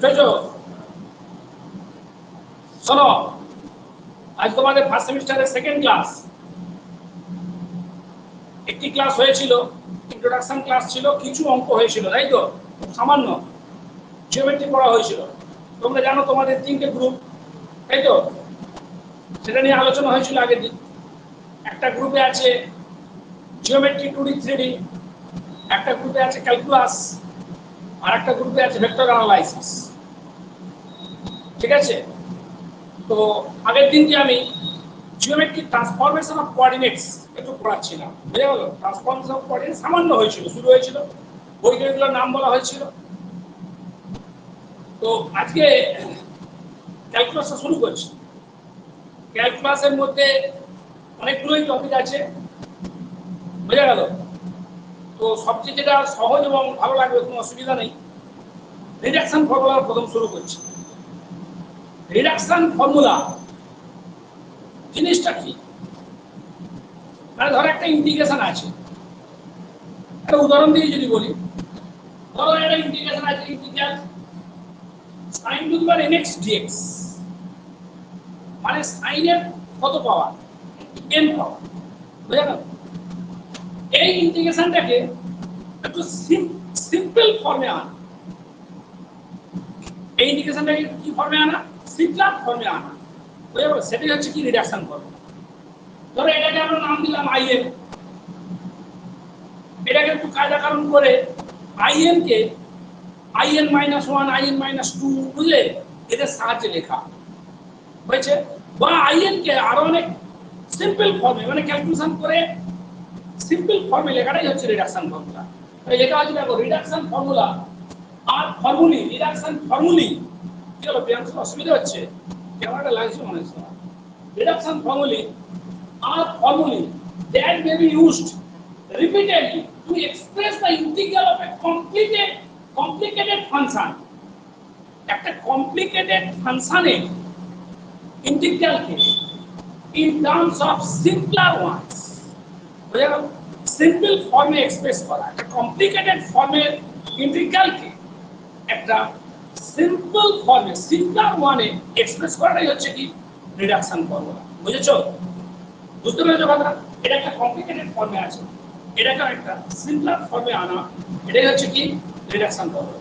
দেখেছো? শোনো, আজ তোমাদের ফার্স্ট সেমিস্টারের সেকেন্ড ক্লাস। একটি ক্লাস হয়েছিল, ইন্ট্রোডাকশন ক্লাস ছিল, কিছু অঙ্ক হয়েছিল, তাই তো? সামান্য জিওমেট্রি পড়া হয়েছিল। তোমরা জানো তোমাদের তিনটে গ্রুপ, তাই তো? সেটা নিয়ে আলোচনা হয়েছিল আগের দিন। একটা গ্রুপে আছে জিওমেট্রি 2D 3D, একটা গ্রুপে আছে ক্যালকুলাস, আর একটা গ্রুপে আছে ভেক্টর অ্যানালাইসিস। ঠিক আছে? তো আগের দিনকে আমি জিওমেট্রি ট্রান্সফরমেশন অফ কোঅর্ডিনেটস একটু পড়াচ্ছিলাম, বুঝে গেল? ট্রান্সফরমেশন অফ কোঅর্ডিনেটস সামান্য হয়েছিল, শুরু হয়েছিল, বইগুলোর নাম বলা হয়েছিল। তো আজকে ক্যালকুলাসটা শুরু করছি। ক্যালকুলাসের মধ্যে অনেকগুলোই টপিক আছে, বুঝে গেল? তো সবচেয়ে যেটা সহজ এবং ভালো লাগবে, কোনো অসুবিধা নেই, রিডাকশন ফর্মুলা প্রথম শুরু করছি। রিডাকশন ফর্মুলা জিনিসটা কি? মানে ধরো একটা ইন্টিগ্রেশন আছে, একটা উদাহরণ দিয়ে যদি বলি, ধরো একটা ইন্টিগ্রেশন আছে, integral sin to the power nx dx, মানে sin এর কত পাওয়ার? n পাওয়ার, বুঝা গেল? এই ইন্টিগ্রেশনটাকে একটু সিম্পল ফর্মে আনা, এই ইন্টিগ্রেশনটাকে কি ফর্মে আনা? সিম্পল ফর্মে আনা, বুঝা গেল? সেটাই হচ্ছে কি রিডাকশন ফর্মুলা। ধরো এটাকে আমরা নাম দিলাম in, এটাকে একটু কায়দাকানুন করে in কে in -1 in -2 বুঝলে এদের সাহায্যে লেখা হয়েছে, বা in কে আরো অনেক সিম্পল ফর্মে মানে ক্যালকুলেশন করে সিম্পল ফর্মে লেখাটাই হচ্ছে রিডাকশন ফর্মুলা। তাই লেখা আছে দেখো, রিডাকশন ফর্মুলা আর ফর্মুলি, রিডাকশন ফর্মুলি। কি হলো, প্রিয়াংশু অসুবিধা হচ্ছে? ক্যামেরাটা লাগছে মনে হচ্ছে। Reduction formulae are formulae that may be used repeatedly to express the integral of a complicated function. একটা complicated function integral K in terms of simpler ones, বুঝা গেল? সিম্পল ফর্মে এক্সপ্রেস করা, একটা কমপ্লিকেটেড ফর্মের ইন্টিগ্রাল কে একটা সিম্পল ফর্মে, simpler ওয়ানে এক্সপ্রেস করাটাই হচ্ছে কি রিডাকশন ফর্মুলা। বুঝেছো? বুঝতে পেরেছো কথা? এটা একটা কমপ্লিকেটেড ফর্মে আছে, এটাকে একটা সিম্পলার ফর্মে আনা, এটাই হচ্ছে কি রিডাকশন ফর্মুলা।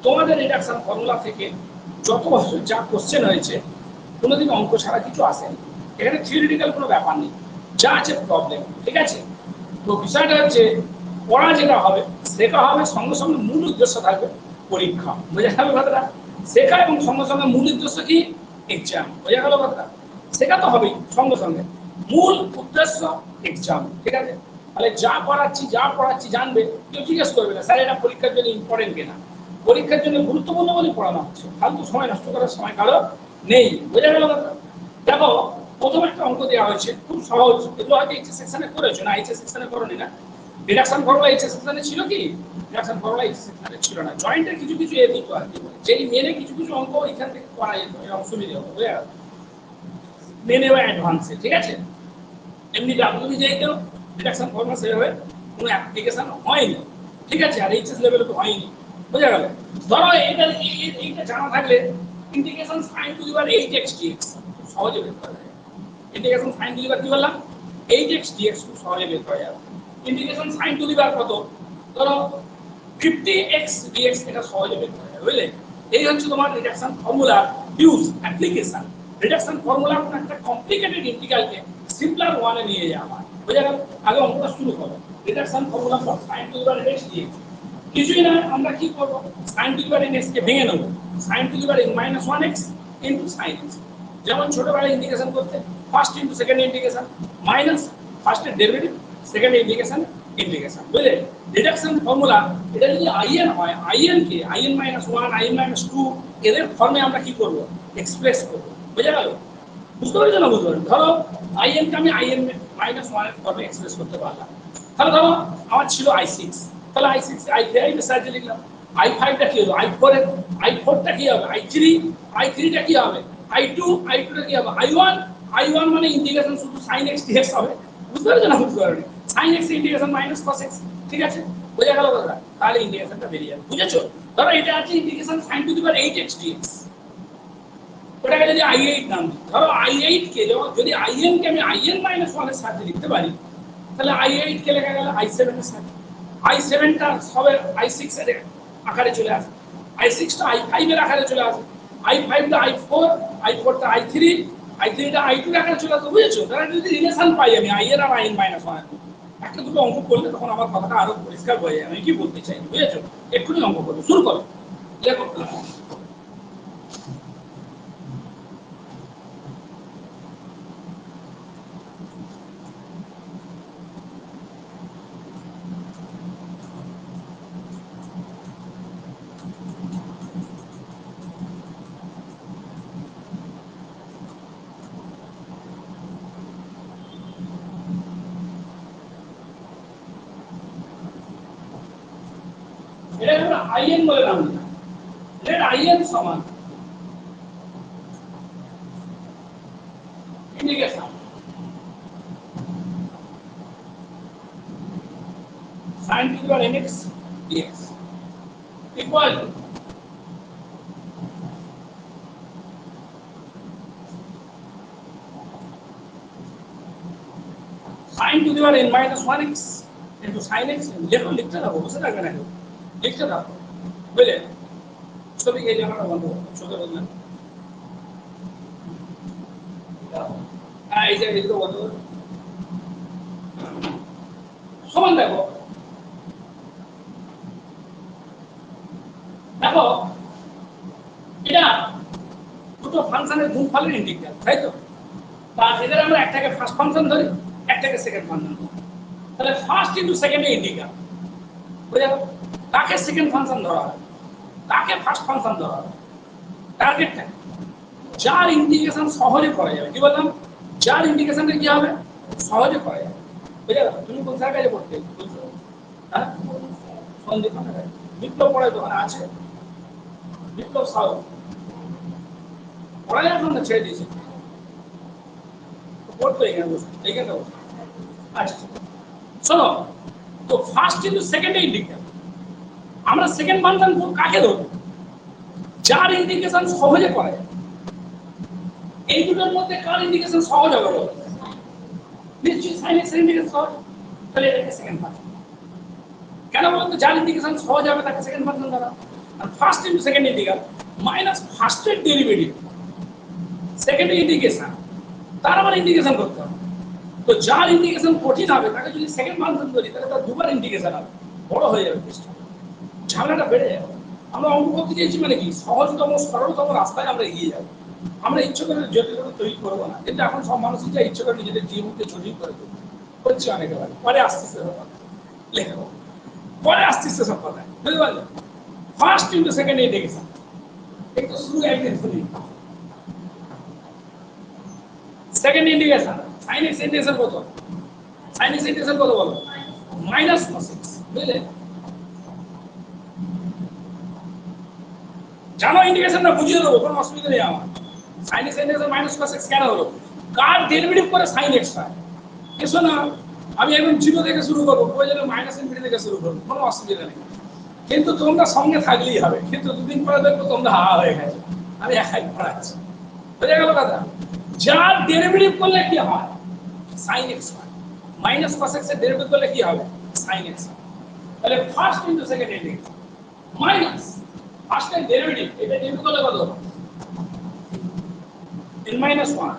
তোমাদের রিডাকশন ফর্মুলা থেকে যত বছর যা কোশ্চেন হয়েছে, কোনোদিন অঙ্ক ছাড়া কিছু আসেনি। এখানে থিওরিটিক্যাল কোনো ব্যাপার নেই, যা আছে প্রবলেম। ঠিক আছে? তো বিষয়টা হচ্ছে পড়া যেটা হবে, শেখা হবে, সঙ্গে সঙ্গে মূল উদ্দেশ্য থাকবে পরীক্ষা। বোঝা গেল কথাটা? শেখা এবং সঙ্গে সঙ্গে মূল উদ্দেশ্য কি? এক্সাম। বোঝা গেল কথাটা? শেখা তো হবেই, সঙ্গে সঙ্গে মূল উদ্দেশ্য এক্সাম। ঠিক আছে? তাহলে যা পড়াচ্ছি যা পড়াচ্ছি জানবে, কেউ জিজ্ঞেস করবে না স্যার এটা পরীক্ষার জন্য ইম্পর্টেন্ট কিনা। পরীক্ষার জন্য গুরুত্বপূর্ণ বলে পড়ানো হচ্ছে, ফালতু সময় নষ্ট করার সময় কারো নেই। বোঝা গেল কথা? দেখো, প্রথম একটা অঙ্ক দেওয়া হয়েছে, খুব সহজ। এগুলো হয়তো এইচএস সেকশনে করেছো, না এইচএস সেকশনে করোনি না? রিডাকশন ফর্মুলা এইচএস সেকশনে ছিল কি? রিডাকশন ফর্মুলা এইচএস সেকশনে ছিল না। জয়েন্টের কিছু কিছু এ দিত আর কি, যেই মেনে কিছু কিছু অঙ্ক এখান থেকে করা যেত, এরকম সুবিধা হতো। বুঝা গেল? মেনে বা অ্যাডভান্সে। ঠিক আছে? এমনি ডাব্লিউ যেই তো রিডাকশন ফর্মুলা সেভাবে কোনো অ্যাপ্লিকেশন হয়নি। ঠিক আছে? আর এইচএস লেভেলে তো হয়নি। বুঝা গেল? ধরো এইটা জানা থাকলে integration sin to the power 8x dx সহজে বের করা যায়। ইন্টিগ্রেশন sin টু দি পাওয়ার কি বললাম? 8x dx খুব সহজে বের করা যাবে। Integration sin to the power কত? ধরো 50x dx, এটা সহজে বের করা যাবে। বুঝলে? এই হচ্ছে তোমার রিডাকশন ফর্মুলার ইউজ, অ্যাপ্লিকেশন। রিডাকশন ফর্মুলার একটা কমপ্লিকেটেড ইন্টিগ্রালকে সিম্পলার ওয়ানে নিয়ে যাওয়া। বুঝা গেল? আগে অঙ্কটা শুরু করো। Reduction formula for sin to the power x dx। কিছুই না, আমরা কি করব? sin to the power x কে ভেঙে নেব, sin to the power -1x into sin x। যেমন ছোটবেলায় ইন্টিগ্রেশন করতে first into second integration, minus ফার্স্টের ডেরিভেটিভ, সেকেন্ড ইন্টিগ্রেশন, ইন্টিগ্রেশন। বুঝলে? রিডাকশন ফর্মুলা এটা যদি in হয়, in কে in -1 in -2 এদের ফর্মে আমরা কি করব? এক্সপ্রেস করব। বুঝা গেল? বুঝতে পেরেছো না? বুঝতে পারছো? ধরো in কে আমি in -1 এর ফর্মে এক্সপ্রেস করতে পারলাম। তাহলে ধরো আমার ছিল i6, তাহলে i6 i3 এর সাহায্যে লিখলাম। i5 টা কি হলো? i4 টা কি হবে? i3 টা কি হবে? i2 টা কি হবে? i1 মানে ইন্টিগ্রেশন শুধু sin x dx হবে। বুঝতে পেরেছো না? বুঝতে পারোনি? sin x integration -cos x। ঠিক আছে? বোঝা গেল কথা? তাহলে ইন্টিগ্রেশনটা বেরিয়ে যাবে। বুঝেছো? ধরো এটা আছে integration sin to the power 8x dx, ওটাকে যদি i8 নাম দিই, ধরো i8 কে যদি in কে আমি in মাইনাস 1 এর সাথে লিখতে পারি, তাহলে i8 কে লেখা গেল i7 এর সাথে, i7 টা সবে i6 এর আকারে চলে আসে, i6 টা i5 এর আকারে চলে আসে, i5 টা i4, i4 টা i3, i3 টা i2 এর আকারে চলে আসে, বুঝেছো? তাহলে যদি রিলেশন পাই আমি i এর আর in মাইনাস 1 এর, একটা দুটো অঙ্ক করলে তখন আমার কথাটা আরো পরিষ্কার হয়ে যাবে আমি কি বলতে চাই, বুঝেছো? এক্ষুনি অঙ্ক করবো, শুরু করো, লেখো। এটা আমরা in বলে নাম দিলাম, let in সমান integration sin to the power nx dx equal to sin to the power n minus 1x into sin x, লেখো, লিখতে থাকো, বসে থাকবে না, লিখতে থাকো, বুঝলে? ছবি এই জায়গাটা বন্ধ করো, ছোট বললাম, এই যে লিখতে বন্ধ করো, সমান দেখো, দেখো এটা দুটো ফাংশনের গুণফলের ইন্টিগ্রাল, তাই তো? তা এদের আমরা একটাকে ফার্স্ট ফাংশন ধরি, একটাকে সেকেন্ড ফাংশন ধরি, তাহলে ফার্স্ট ইনটু সেকেন্ডে ইন্টিগ্রাল, বুঝে গেল? তাকে সেকেন্ড ফাংশন ধরা হয়, তাকে ফার্স্ট ফাংশন ধরা হয়, টার্গেটটা যার ইন্টিগ্রেশন সহজে করা যাবে, কি বললাম? যার ইন্টিগ্রেশনটা কি হবে, সহজে করা যাবে, বুঝে গেল? তুমি কোন স্যার কাছে পড়তে বলছো? হ্যাঁ, সন্দীপ বিপ্লব পড়ায় দোকানে আছে, বিপ্লব সাউ পড়ায় এখন না ছেড়ে দিয়েছে, পড়তো এখানে বসে, এখানে বসে। আচ্ছা শোনো, তো ফার্স্ট ইনটু সেকেন্ডে ইন্টিগ্রেশন, আমরা সেকেন্ড ফাংশন কাকে ধরব? যার ইন্টিগ্রেশন সহজে করা যায়। এই দুটোর মধ্যে কার ইন্টিগ্রেশন সহজ হবে বলো? নিশ্চয়ই sin x এর ইন্টিগ্রেশন সহজ, তাহলে এটাকে সেকেন্ড ফাংশন। কেন বলতো? যার ইন্টিগ্রেশন সহজ হবে তাকে সেকেন্ড ফাংশন ধরা। আর first into second integral minus ফার্স্টের ডেরিভেটিভ সেকেন্ড ইন্টিগ্রেশন, তার আবার ইন্টিগ্রেশন করতে হবে। তো যার ইন্টিগ্রেশন কঠিন হবে তাকে যদি সেকেন্ড ফাংশন ধরি তাহলে তার দুবার ইন্টিগ্রেশন হবে, বড় হয়ে যাবে পৃষ্ঠ, ঝামেলাটা বেড়ে যাবে। আমরা অঙ্ক করতে চাইছি মানে কি, সহজতম সরলতম রাস্তায় আমরা এগিয়ে যাবো। আমরা ইচ্ছে করে জটিলতা তৈরি করবো না, কিন্তু এখন সব মানুষই যা ইচ্ছে করে নিজেদের জীবনকে জটিল করে তুলবে, করছে অনেকে, পরে আসতেছে লেখো, পরে আসতেছে সব কথা, বুঝতে পারলে? ফার্স্ট ইনটু সেকেন্ড ইন্টিগ্রেশন, একটু শুরু একদিন শুনি। Second integration sin x integration কত? sin x ইন্টিগ্রেশন কত বলো? মাইনাস cos x, বুঝলে? জানো ইন্টিগ্রেশন না, বুঝিয়ে দেবো, কোনো অসুবিধা নেই আমার। sin x integration minus cos x কেন হলো? কার ডেরিভেটিভ করে sin x হয়? এসো না, আমি একদম জিরো থেকে শুরু করবো, প্রয়োজনে মাইনাস ইনফিনিটি থেকে শুরু করবো, কোনো অসুবিধা নেই। কিন্তু তোমরা সঙ্গে থাকলেই হবে, কিন্তু দুদিন পরে দেখবো তোমরা হা হয়ে গেছে, আমি একাই পড়াচ্ছি, বুঝে গেল কথা? যার ডেরিভেটিভ করলে কি হয়? sin x হয়। মাইনাস cos x এর ডেরিভেটিভ করলে কি হবে? sin x। তাহলে first into second integration minus first এর ডেরিভেটিভ, এটা ডেরিভেটিভ করলে কত? n minus 1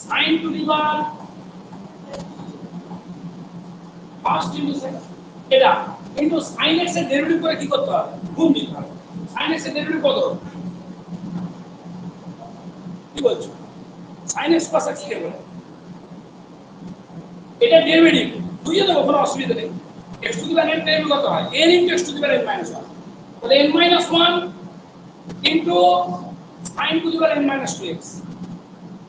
sin to the power first into second, এটা কিন্তু sin x এর ডেরিভেটিভ করে কি করতে হবে? গুণ দিতে হবে। sin x এর ডেরিভেটিভ কত? কি বলছো? sin x cos x কে বলে? এটা ডেরিভেটিভ বুঝিয়ে দেবো, কোনো অসুবিধা নেই। x to the power n derivative কত হয়? n into x to the power n minus 1, তাহলে n minus 1 into sin to the power n minus 2x,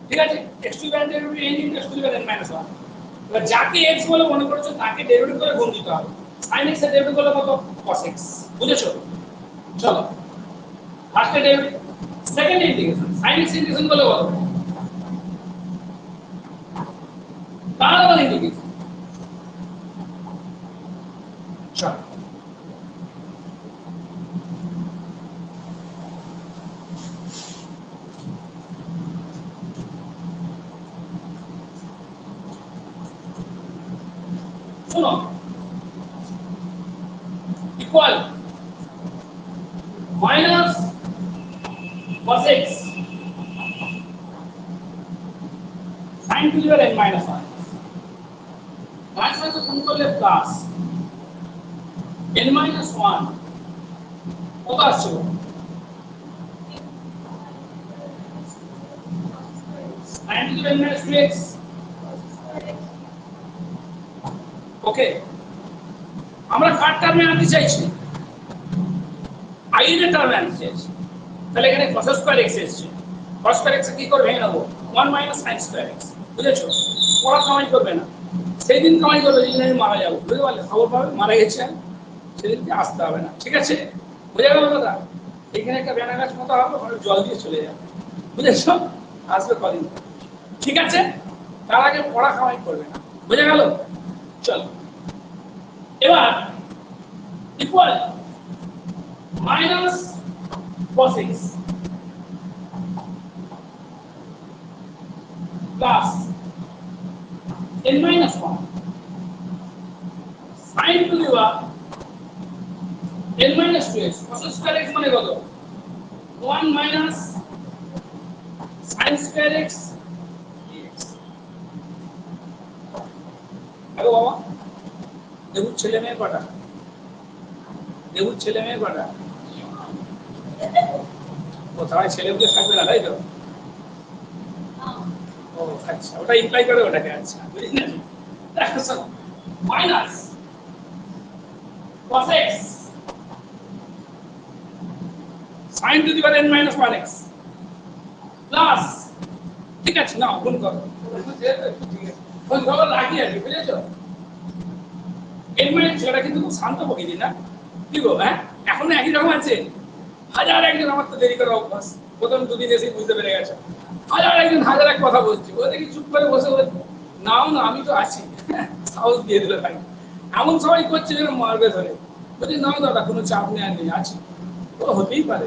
ঠিক আছে? x to the power n derivative n into x to the power n minus 1, এবার যাকে x বলে মনে করছো তাকে derivative করে গুণ দিতে হবে। sin x এর ডেরিভেটিভ করলে কত? cos x, বুঝেছো? চলো ফার্স্ট এর derivative, second integration sin x integration করলে কত? তার আবার ইন্টিগ্রেশন, চলো শোনো equal minus cos x sin to the power n minus 1 minus সাথে গুণ করলে প্লাস n মাইনাস 1 কত আসছে sin to the power n minus 2x ওকে আমরা কার টার্মে আনতে চাইছি i এর টার্মে আনতে চাইছি তাহলে এখানে cos স্কয়ার x এসেছে cos স্কয়ার x কি করে ভেঙে নেব 1 মাইনাস sin স্কয়ার x বুঝেছো পড়া কামাই করবে না সেই দিন কামাই করবে যেদিন আমি মারা যাবো বুঝতে পারলে খবর পাবে মারা গেছে সেদিনকে আসতে হবে না ঠিক আছে বুঝে গেল দাদা এখানে একটা বেনা গাছ মতো হবে ওখানে জল দিয়ে চলে যাবে বুঝেছো আসবে কদিন ঠিক আছে তার আগে পড়া কামাই করবে না বুঝে গেল চলো এবার equal minus cos x plus n minus 1 sin to the power n minus 2x cos square x মানে কত 1 minus sin square x dx আরে বাবা দেখুন ছেলে মেয়ে কটা কোথায় ছেলেগুলো থাকবে না তাই তো ও আচ্ছা ওটা ইমপ্লাই করে ওটাকে আচ্ছা বুঝলেন দেখো minus cos x sin to the power n minus 1x plus ঠিক আছে না গুণ করো গুণ করো রাখি আছে বুঝেছো n minus সেটা কিন্তু খুব শান্ত প্রকৃতি না কি গো হ্যাঁ এখন একই রকম আছে হাজার একজন আমার তো দেরি করে অভ্যাস প্রথম দুদিন এসেই বুঝতে পেরে গেছে হাজার একজন হাজার এক কথা বলছি ও দেখি চুপ করে বসে বলছে নাও না আমি তো আছি সাহস দিয়ে দিল ভাই এমন সবাই করছে যেন মারবে ধরে বলছি নাও দাদা কোনো চাপ নেই আছি ও হতেই পারে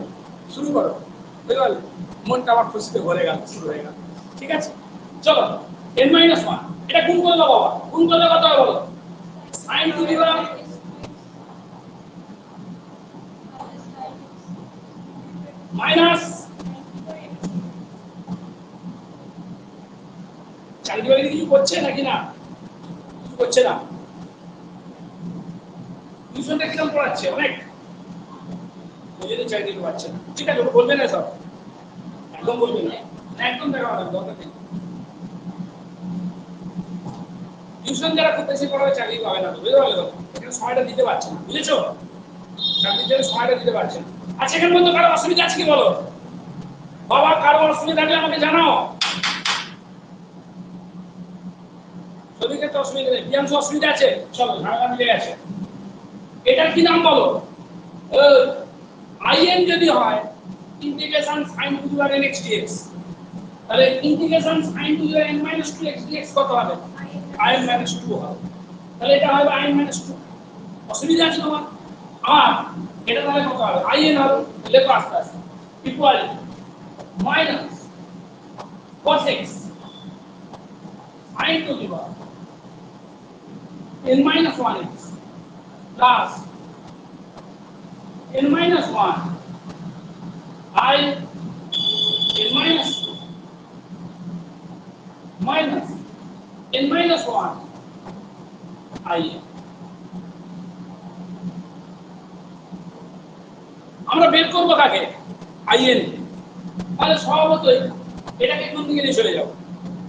শুরু করো বুঝতে পারলে মনটা আমার খুশিতে ভরে গেল শুরু হয়ে গেল ঠিক আছে চলো n minus 1 এটা গুণ করে দাও বাবা গুণ করলে কত হবে বলো sin to the power minus চাকরি বাকরি কিছু করছে নাকি না কিছু করছে না টিউশনটা কিরকম পড়াচ্ছে অনেক বুঝে চাকরি পাচ্ছে না ঠিক আছে বলবে না সব একদম বলবে না একদম দেখা হবে দরকার নেই টিউশন যারা খুব বেশি পড়াবে চাকরি পাবে না বুঝতে পারলে এখানে সময়টা দিতে পারছে না বুঝেছো চাকরির জন্য সময়টা দিতে পারছে না আচ্ছা এখানে বন্ধু কারো অসুবিধা আছে কি বলো বাবা কারো অসুবিধা থাকলে আমাকে জানাও সবিকে তো অসুবিধা নেই বিয়াংশ অসুবিধা আছে চলো ঝামেলা মিলে গেছে এটার কি নাম বলো in যদি হয় integration sin to the power nx dx তাহলে integration sin to the power n minus 2x dx কত হবে in minus 2 হবে তাহলে এটা হবে in minus 2 অসুবিধা আছে তোমার আর এটা তাহলে কত হবে in হবে লেখো আস্তে আস্তে equal minus cos x sin to the power n minus 1x plus n minus 1 I n minus 2 minus n minus 1 I আমরা বের করব কাকে in তাহলে স্বভাবতই এটাকে কোন দিকে নিয়ে চলে যাও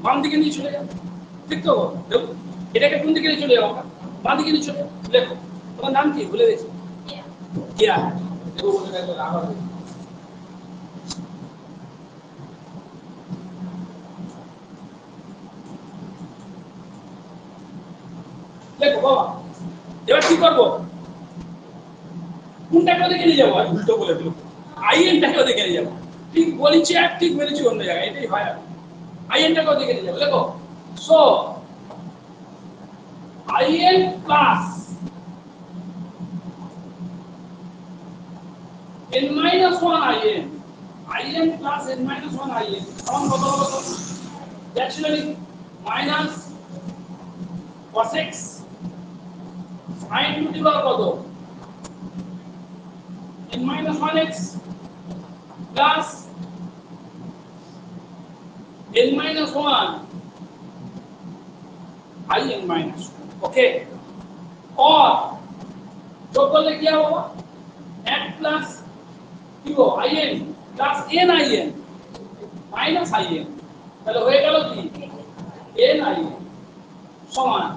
বাম দিকে নিয়ে চলে যাও ঠিক তো দেখো এটাকে কোন দিকে নিয়ে চলে যাও বাম দিকে নিয়ে চলে দেখো তোমার নাম কি ভুলে গেছি কিয়া দেখো বলে দেখো আবার দেখো বাবা এবার কি করব কোনটাকে ওদিকে নিয়ে যাবো আর উল্টো বলে দিল আইএনটাকে ওদিকে নিয়ে যাবো ঠিক বলেছি আর ঠিক বলেছি অন্য জায়গায় এটাই হয় আইএনটাকে ওদিকে নিয়ে যাবো দেখো so in plus n minus 1 in plus n minus 1 in সমান কত হবে actually minus cos x sin to the power কত n minus 1x plus n minus 1 I n minus 2 okay और जो করলে কি হবে n plus কি হবে I n plus n I n minus I n তাহলে হয়ে গেল কি n I n সমান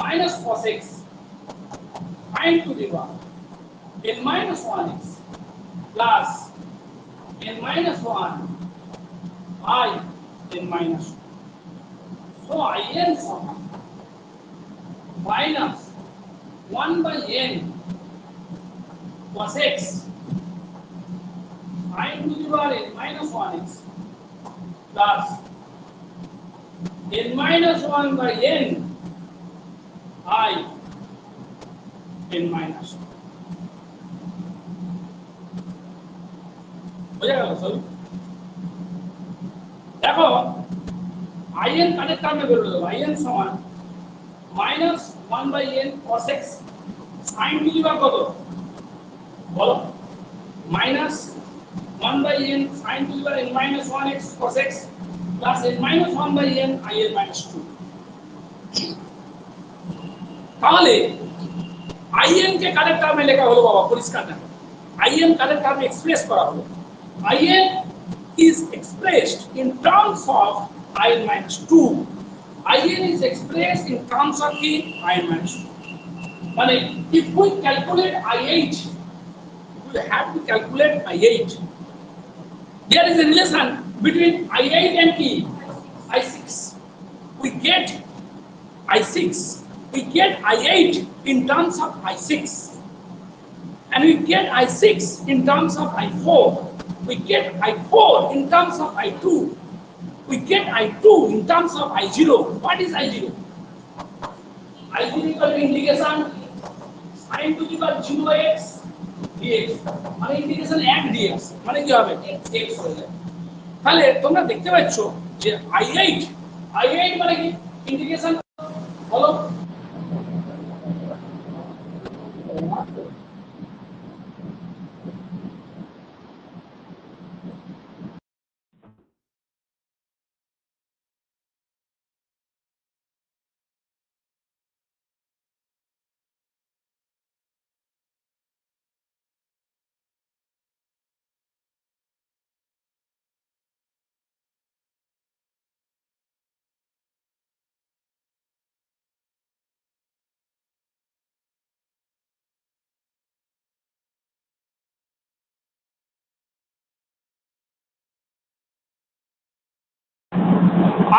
minus cos x sin to the power n minus 1x plus n minus 1 I n minus 2. So I n समान minus 1 by n cos x sin to the power n minus 1x plus n minus 1 by n I n minus 2. বুঝা গেল সব দেখো I n কাদের টার্মে বের হলো I n সমান minus 1 by n cos x sin to the power কত বলো minus 1 by n sin to the power n minus 1x cos x plus n minus 1 by n I n minus 2. তাহলে I n কে কাদের টার্মে লেখা হলো বাবা পরিষ্কার দেখো I n কাদের টার্মে এক্সপ্রেস করা হলো I n is expressed in terms of I n minus 2. I n is expressed in terms of the I n minus 2. মানে if we calculate I8 we have to calculate I8. There is a relation between I8 and I6. We get I6. We get I8 in terms of I6. And we get I6 in terms of I4. We get I4 in terms of I2. We get I2 in terms of I0. What is I0? I0 equal to integration sin to the power 0x dx মানে integration 1 dx মানে কি হবে x হয়ে যাবে তাহলে তোমরা দেখতে পাচ্ছ যে I8 মানে কি ইন্টিগ্রেশন হলো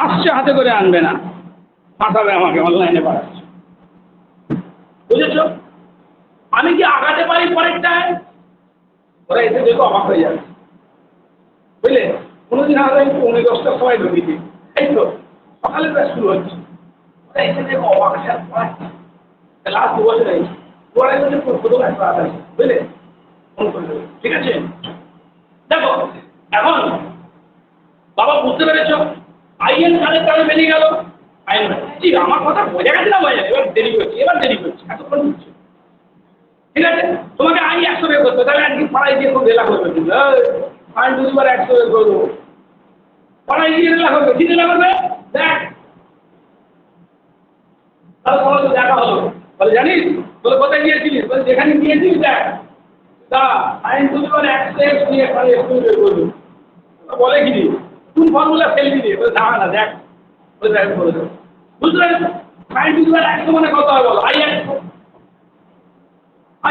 আসছে হাতে করে আনবে না পাঠাবে আমাকে অনলাইনে পাঠাচ্ছে বুঝেছো আমি কি আগাতে পারি পরেরটায় ওরা এসে দেখো অবাক হয়ে যাবে বুঝলে কোনোদিন আগে আমি 9:10টার সময় ঢুকিয়েছি এই তো সকালে ব্যাস শুরু হচ্ছে ওরা এসে দেখো অবাক হয়ে যাচ্ছে লাস্ট 2 বছর এই ওরা এসে প্রথম একটা আছে বুঝলে ঠিক আছে দেখো এখন বাবা বুঝতে পেরেছো আইএন কাদের কারণে বেরিয়ে গেল আইএন জি আমার কথা বোঝা গেছে না বোঝা এবার দেরি করছি এতক্ষণ হচ্ছে ঠিক আছে তোমাকে আই 100 বের করতে তাহলে আজকে পাড়ায় গিয়ে খুব রেলা করবে কিন্তু আমি দুবার 100 বের করবো পাড়ায় গিয়ে রেলা করবে কি রেলা করবে দেখ তাহলে তোমার তো দেখা হলো বলে জানিস তোর কোথায় গিয়েছিলিস বলে যেখানে গিয়েছিস দেখ তা আইন দুবার 100 এক্স নিয়ে পাড়ায় একটু বের করবো বলে কি কোন ফর্মুলা ফেলবি দিয়ে বলে না না দেখ বলে দেখ বলে দেবো বুঝতে পেরেছো আইন দুবার 100 মানে কত হয় বলো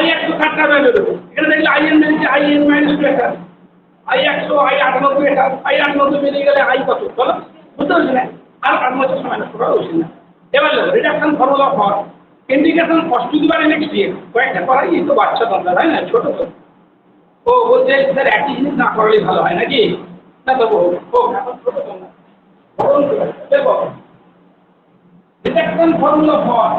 I100 কাটটা বের দেবো এখানে দেখলে আইএন বেরিয়েছে আইএন মাইনাস 2 এটা I100 I98 এটা I98 বেরিয়ে গেলে আই কত বলো বুঝতে পারছি না আর 98 মাইনাস করা উচিত না এবার reduction formula for integration cos to the power n x dx কয়েকটা করাই এই তো বাচ্চা তোমরা তাই না ছোট তো ও বলছে স্যার একই জিনিস না করলেই ভালো হয় নাকি না তো ও এখন ছোট তোমরা দেখো reduction formula for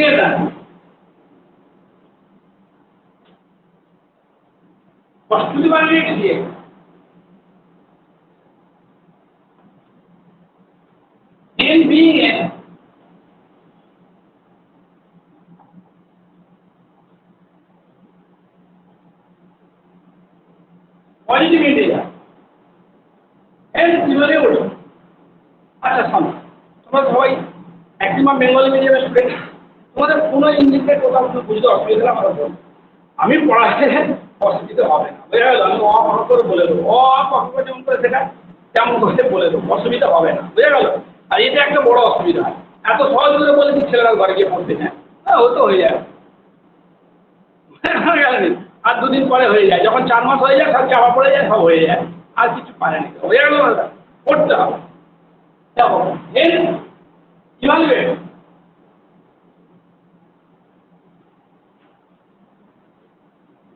integration cos to the power x dx n being n positive integer n কিভাবে হলো আচ্ছা সামনে তোমরা সবাই ম্যাক্সিমাম বেঙ্গলি মিডিয়ামের স্টুডেন্ট তোমাদের কোনো ইংলিশের কথা বুঝতে অসুবিধা হলে আমাকে বলো আমি পড়াতে অসুবিধা হবে না বুঝে গেল আমি অ করে বলে দেবো অ যেমন করে শেখায় তেমন করে বলে দেবো অসুবিধা হবে না বুঝে গেল আর এটা একটা বড় অসুবিধা এত সহজ করে বলে কি ছেলেরা ঘরে গিয়ে পড়তে হ্যাঁ হতো হয়ে যায় আর দুদিন পরে হয়ে যায় যখন 4 মাস হয়ে যায় সব চাপা পড়ে যায় সব হয়ে যায় আর কিছু পারে না হয়ে গেল পড়তে হবে দেখো এর ইভালুয়েট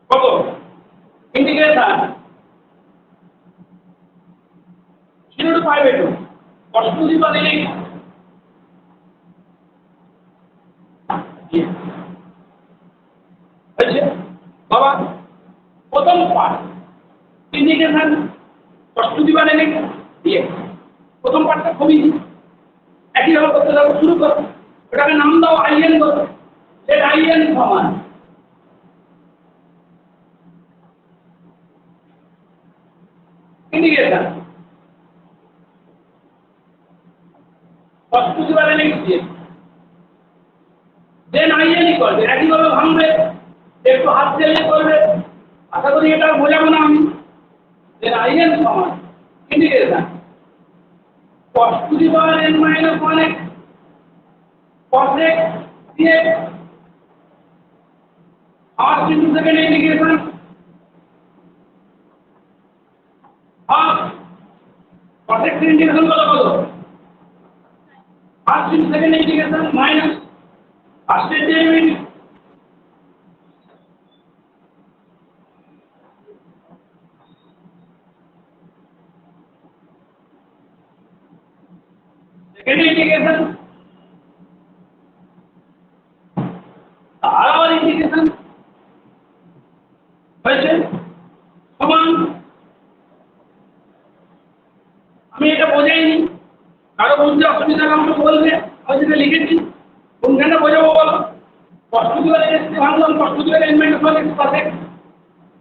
কত integration 0 to pi by 2 cos to the power x আচ্ছা বাবা প্রথম part integration cos to the power x dx প্রথম পার্টটা খুবই একইভাবে করতে যাবো শুরু করো এটাকে নাম দাও আইএন করো let আইএন সমান integration cos to the power x dx then in করবে একইভাবে ভাঙবে একটু হাত চালিয়ে করবে আশা করি এটা বোঝাবো না আমি then আইএন সমান integration cos to the power n minus 1x cos x dx half into second integration half cos x integration কত half into second integration minus first derivative second integration আবার ইন্টিগ্রেশন হয়েছে সমান আমি এটা বোঝাইনি কারো বুঝতে অসুবিধা আমাকে বলবে আমি যেটা লিখেছি কোনখানে বোঝাবো বলো cos to the power x ভাঙলাম cos to the power n minus 1x cos x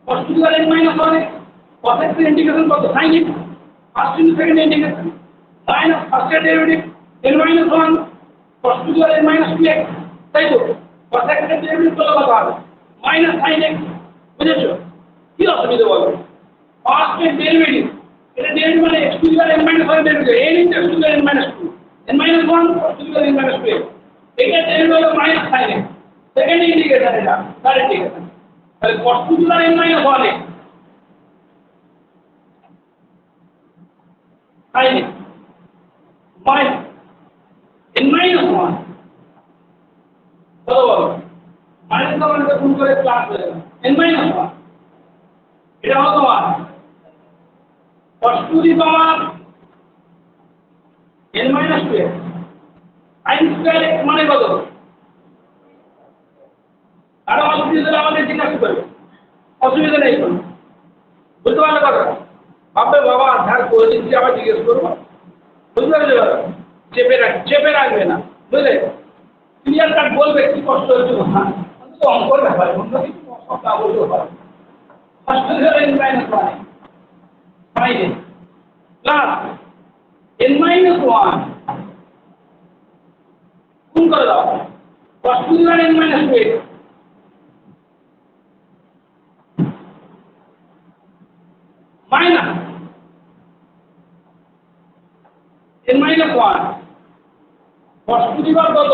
cos to the power n minus 1x cos x এর ইন্টিগ্রেশন কত sin x first into second integration minus first derivative n minus 1 cos to the power n minus 2x তাই তো cos x এর derivative কত হবে minus sin x বুঝেছো কি অসুবিধা বলো ফার্স্ট ডেরিভেটিভ এটা ডেরিভেটিভ মানে x to the power n minus 1 derivative n into x to the power n minus 2 n minus 1 cos to the power n minus 2x এটা derivative হলো minus sin x second integration এটা third integration তাহলে cos to the power n minus 1x sin x minus n minus 1 কত বলো minus মানে গুণ করে plus হয়ে যাবে n minus 1 এটা হলো তোমার cos to the power n minus 2x sin square x মানে কত আর অসুবিধা আমাদের জিজ্ঞাসা করবে অসুবিধা নেই কোনো বুঝতে পারলে কথা ভাববে বাবা ধার করে দিচ্ছি আবার জিজ্ঞেস করবো বুঝতে পারলে চেপে রাখবে না বুঝলে ক্লিয়ার কাট বলবে কি কষ্ট হচ্ছে হ্যাঁ অন্তত অঙ্কর ব্যাপারে অন্য কিছু সব না বলতেও পারে first n minus 1 minus plus n minus 1 গুণ করে দাও cos to the power n minus 2x minus n minus 1 cos to the power কত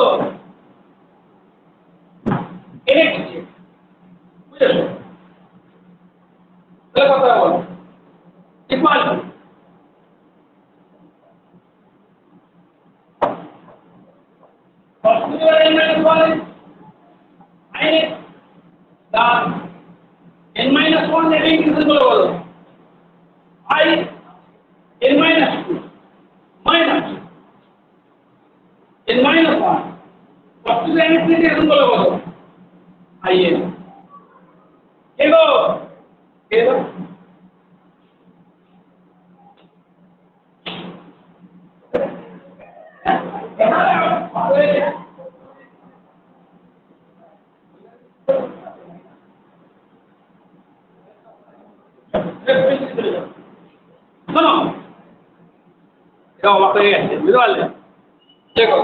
x বুঝেছো তাহলে কথা বল equal to cos to the power n minus 1 minus plus n minus 1 এর integration বলো I n minus 2 minus n minus 1 cos to শুধু nx integration করলে কত in এগো এগো শোনো এটা অবাক হয়ে গেছে বুঝতে পারলে দেখো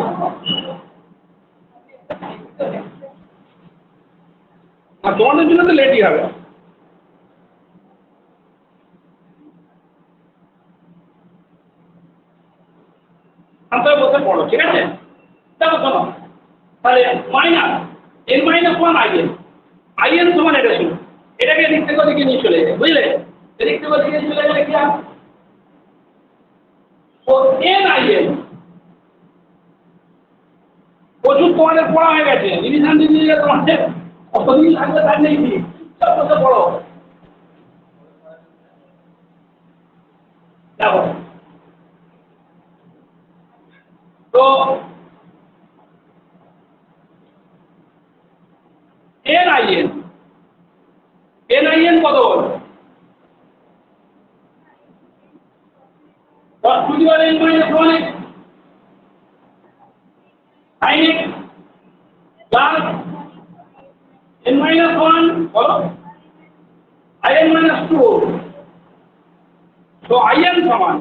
আর তোমাদের জন্য তো লেটই হবে আনসার বলতে পড়ো ঠিক আছে দেখো শোনো তাহলে minus n minus one in সমান এটা ছিল এটাকে এদিক থেকে ওদিকে নিয়ে চলে যায় বুঝলে এদিক থেকে ওদিকে চলে গেলে কি হবে ও n আইএন প্রচুর তোমাদের পড়া হয়ে গেছে ডিভিশন দিয়ে তোমাদের কতদিন লাগবে তার নেই কি সব কথা পড়ো দেখো তো NIN কত বল 10 two the power n minus 1 sin x plus n minus 1 বলো in মাইনাস 2 তো in সমান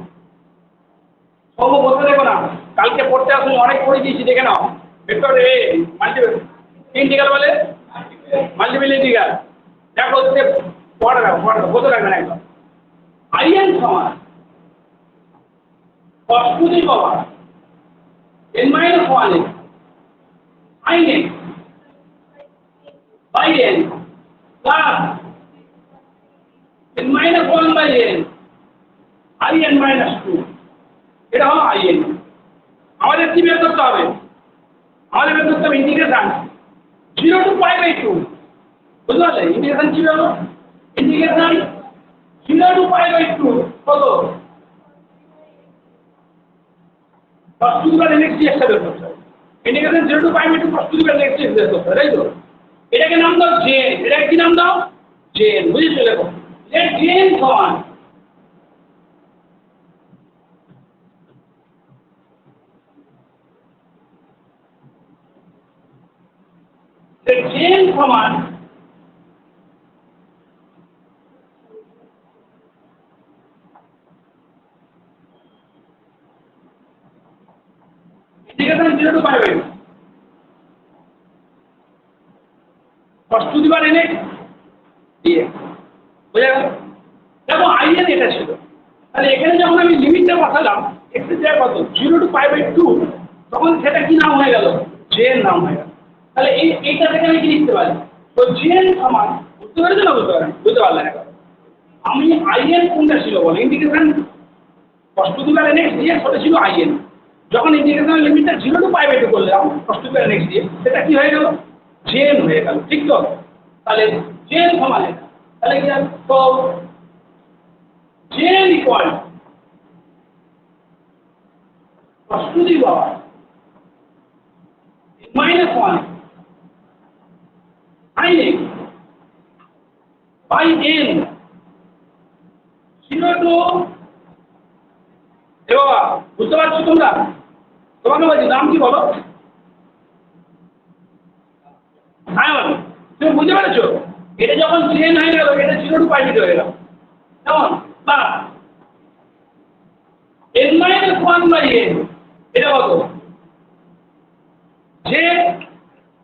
সব বলতে দেখো না কালকে পড়তে আসলে অনেক পড়ে দিয়েছি দেখে নাও ভেক্টর এ মাল্টিপল ইন্টিগ্রাল বলে মাল্টিপল ইন্টিগ্রাল দেখো যে পড়া বলতে রাখবেন একদম in সমান cos to the power n minus 1 sin x by n plus n minus 1 by n in minus 2 এটা হলো in আমাদের কি বের করতে হবে আমাদের বের করতে হবে ইন্টিগ্রেশন 0 টু পাই বাই 2 বুঝতে পারলে ইন্টিগ্রেশন কি হলো ইন্টিগ্রেশন 0 টু পাই বাই 2 কত cos to the power nx dx বের করতে হবে integration 0 to pi by 2 cos to the power nx dx বের করতে হবে তাই তো এটাকে নাম দাও জেন এটাকে কি নাম দাও জেন বুঝেছো লেখো let জেন সমান জেন সমান integration 0 to pi by 2 cos to the power nx dx বুঝা গেল দেখো in এটা ছিল তাহলে এখানে যখন আমি লিমিটটা বসালাম x এর জায়গায় কত 0 টু পাই বাই 2 তখন সেটা কি নাম হয়ে গেল জেন নাম হয়ে গেল তাহলে এইটা থেকে আমি কি লিখতে পারি তো জেন সমান বুঝতে পেরেছো না বুঝতে পারলে না আমি in কোনটা ছিল বলো integration cos to the power nx dx ওটা ছিল in যখন ইন্টিগ্রেশনের লিমিটটা 0 টু পাই বাই 2 করলাম cos to the power nx dx সেটা কি হয়ে গেল জেন হয়ে গেল ঠিক তো তাহলে জেন সমান এটা তাহলে কি তো জেন equal cos to the power minus 1 sin x by n 0 to বাবা বুঝতে পারছো তোমরা তোমাকে বলছি নাম কি বলো সায়ন তুমি বুঝতে পারছো এটা যখন চেন হয়ে গেল এটা 0 টু পাই হয়ে গেল কেমন বা n minus 1 by n এটা কত যে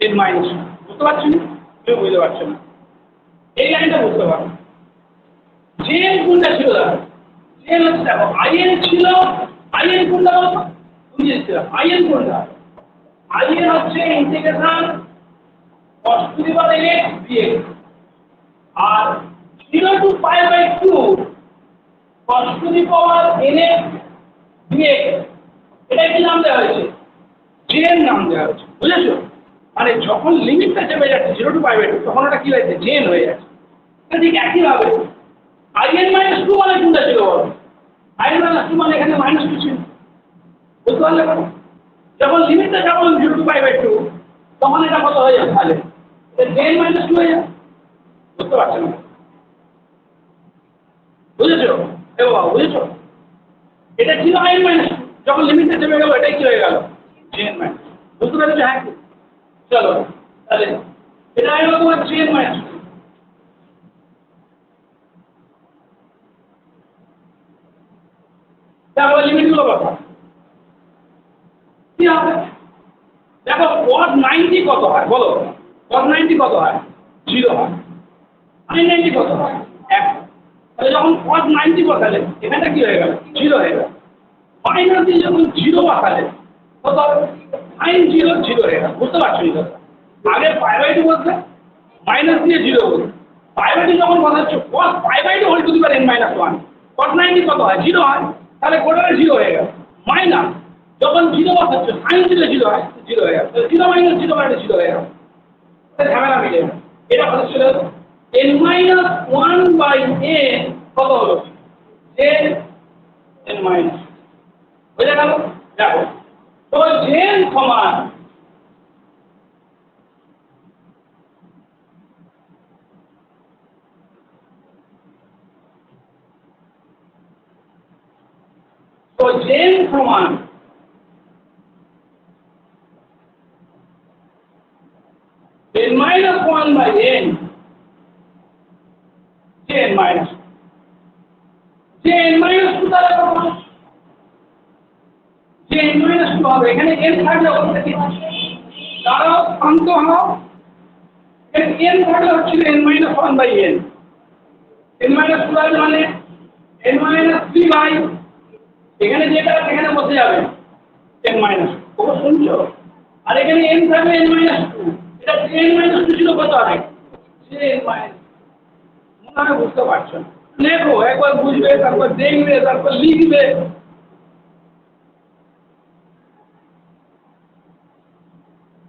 n minus বুঝতে পারছো কেউ বুঝতে পারছো না এই লাইনটা বুঝতে পারো জেন কোনটা ছিল জেন হচ্ছে দেখো in ছিল in কোনটা বলো বুঝিয়েছিলাম in কোনটা in হচ্ছে integration cos to the power nx dx আর 0 to pi by 2 cos to the power nx dx এটা কি নাম দেওয়া হয়েছে জেন নাম দেওয়া হয়েছে বুঝেছো মানে যখন লিমিটটা চেপে যাচ্ছে 0 টু পাই বাই 2 তখন ওটা কি হয়েছে জেন হয়ে যাচ্ছে ঠিক একইভাবে in মাইনাস 2 মানে কোনটা ছিল বলো in মাইনাস 2 মানে এখানে -2 ছিল বুঝতে পারলে যখন লিমিটটা যখন 0 টু পাই বাই 2 তখন এটা কত হয়ে যাবে তাহলে n মাইনাস 2 হয়ে যাবে বুঝতে পারছেন বুঝেছো এ বাবা বুঝেছো এটা ছিল n মাইনাস যখন লিমিটে চেপে গেল এটাই কি হয়ে গেল n মাইনাস বুঝতে পেরেছো হ্যাঁ চলো তাহলে এটা হয়ে গেল তোমার n মাইনাস তারপরে লিমিট গুলো কথা কি হবে দেখো cos 90 কত হয় বলো cos 90 কত হয় 0 হয় sin 90 কত হয় 1 তাহলে যখন cos 90 বসালে এখানটা কি হয়ে গেল 0 হয়ে গেল মাইনাস দিয়ে যখন 0 বসালে কত sin 0 0 হয়ে গেল বুঝতে পারছো এই কথা আগে π/2 বলতে মাইনাস দিয়ে 0 বলতে π/2 যখন বসাচ্ছ cos π/2 whole to the power n-1 cos 90 কত হয় 0 হয় তাহলে গোটাটা 0 হয়ে গেল মাইনাস যখন 0 বসাচ্ছ sin 0 হয় 0 হয়ে গেল 0 মাইনাস 0 মানে 0 হয়ে গেল ঝামেলা মিলে এটা কত ছিল n-1/n কত হলো n মাইনাস বুঝে গেল দেখো তো n সমান তো n সমান n-1/n n minus n-2 দ্বারা কত n-2 হবে এখানে n থাকলে অবস্থা কি দাঁড়াও শান্ত হও n থাকলে হচ্ছে n-1/n n-2 মানে n-3 এখানে যেটা সেখানে বসে যাবে n-2 ওকে শুনছো আর এখানে n থাকলে n-2 এটা n-2 ছিল কত হবে n-, মনে হয় বুঝতে পারছো লেখো একবার বুঝবে তারপর দেখবে তারপর লিখবে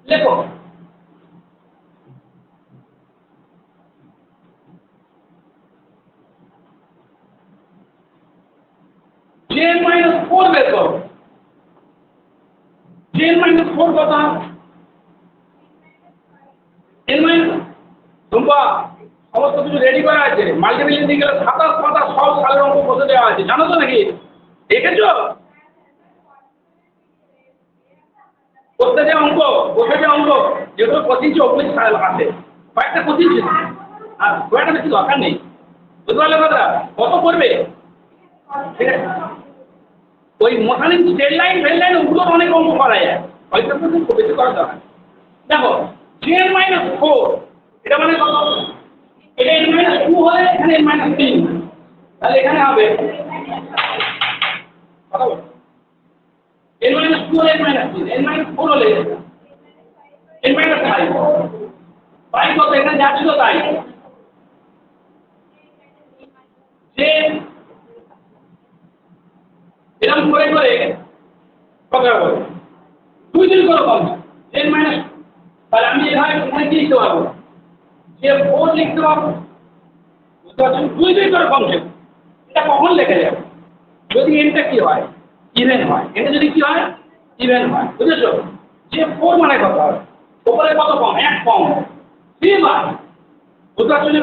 লেখো n-4 বের করো n-4 কত n- তোমরা সমস্ত কিছু রেডি করা আছে মাল্টিপ্লিকেশন দিয়ে গেলে 27 পাতা সব সালের অঙ্ক বসে দেওয়া আছে জানো তো নাকি দেখেছো করতে যে অঙ্ক বসে যে অঙ্ক যেগুলো 25 সাল আছে কয়েকটা 25 আর কয়েকটা বেশি দরকার নেই বুঝতে পারলে কথা কত করবে ঠিক আছে ওই মশালিন স্ট্রেট লাইন ফেল লাইন ওগুলো অনেক অঙ্ক করা যায় হয়তো খুব বেশি করা দরকার দেখো n-4 এটা মানে কত এটা n-2 হলে এখানে n-3 তাহলে এখানে হবে কত n-2 হলে n-3 n-4 হলে n-5 5 কত এখানে যা ছিল তাই যে এরকম করে করে কত হবে 2 দিন করে কম n-, তাহলে আমি এখানে এখানে কি লিখতে পারবো যে 4 লিখতে পারবো বুঝতে পারছেন 2 দিন করে কমছে এটা কখন লেখা যাবে যদি এনটা কি হয় ইভেন হয় এটা যদি কি হয় ইভেন হয় বুঝেছো যে 4 মানে কত হবে উপরে কত কম 1 কম 3 বার বুঝতে পারছেন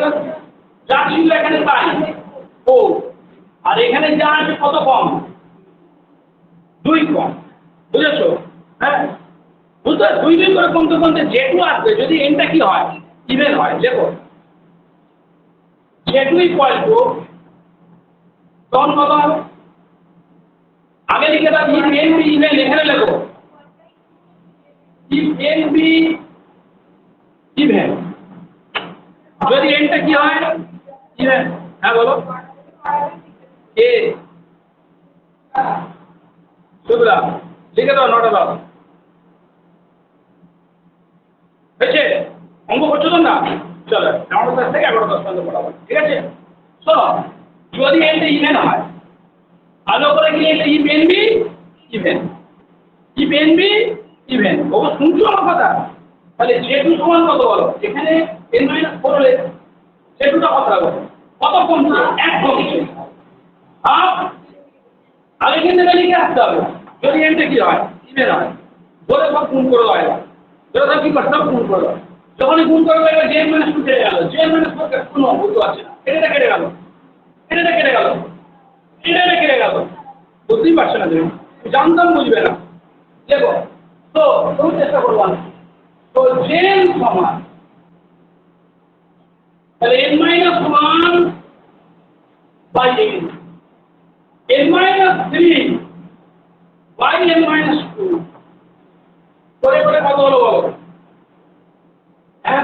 যা ছিল এখানে তাই 4 আর এখানে যা আছে কত কম 2 কম বুঝেছো হ্যাঁ বুঝতে 2 দিন করে কমতে কমতে যেটু আসবে যদি এনটা কি হয় ইভেন হয় লেখো যেটু ইকুয়াল টু তখন কত হবে আগে লিখে দাও if n be ইভেন এখানে লেখো if n be ইভেন যদি এনটা কি হয় ইভেন হ্যাঁ বলো এ শুভরা লিখে দাও নোটা দাও হয়েছে অঙ্ক করছো তো না চলো 9:10 থেকে 11:10 পর্যন্ত পড়াবো ঠিক আছে শোনো যদি এনটা ইভেন হয় ভালো করে গিয়ে if n be even if n be even ও শুনছো আমার কথা তাহলে যেটু সমান কত বলো এখানে n-4 হলে যেটুটা কত হবে কত কমছে 1 কমছে হাফ আগে কিন্তু লিখে আসতে হবে যদি এনটা কি হয় ইভেন হয় বলে সব গুণ করে দেওয়া যখন কি করতে হবে গুণ করে দাও যখনই গুণ করবে এটা জে মাইনাস টু কেটে গেল জে মাইনাস টু কোনো বুঝতে পারছি না এটা কেটে গেল এটা কেটে গেল এটা কেটে গেল বুঝতেই পারছে না তুমি জানতাম বুঝবে না দেখো তো তুমি চেষ্টা করবো তো জেন সমান তাহলে n minus 1 by n n minus 3 by n minus 2 করে করে কত হলো বলো হ্যাঁ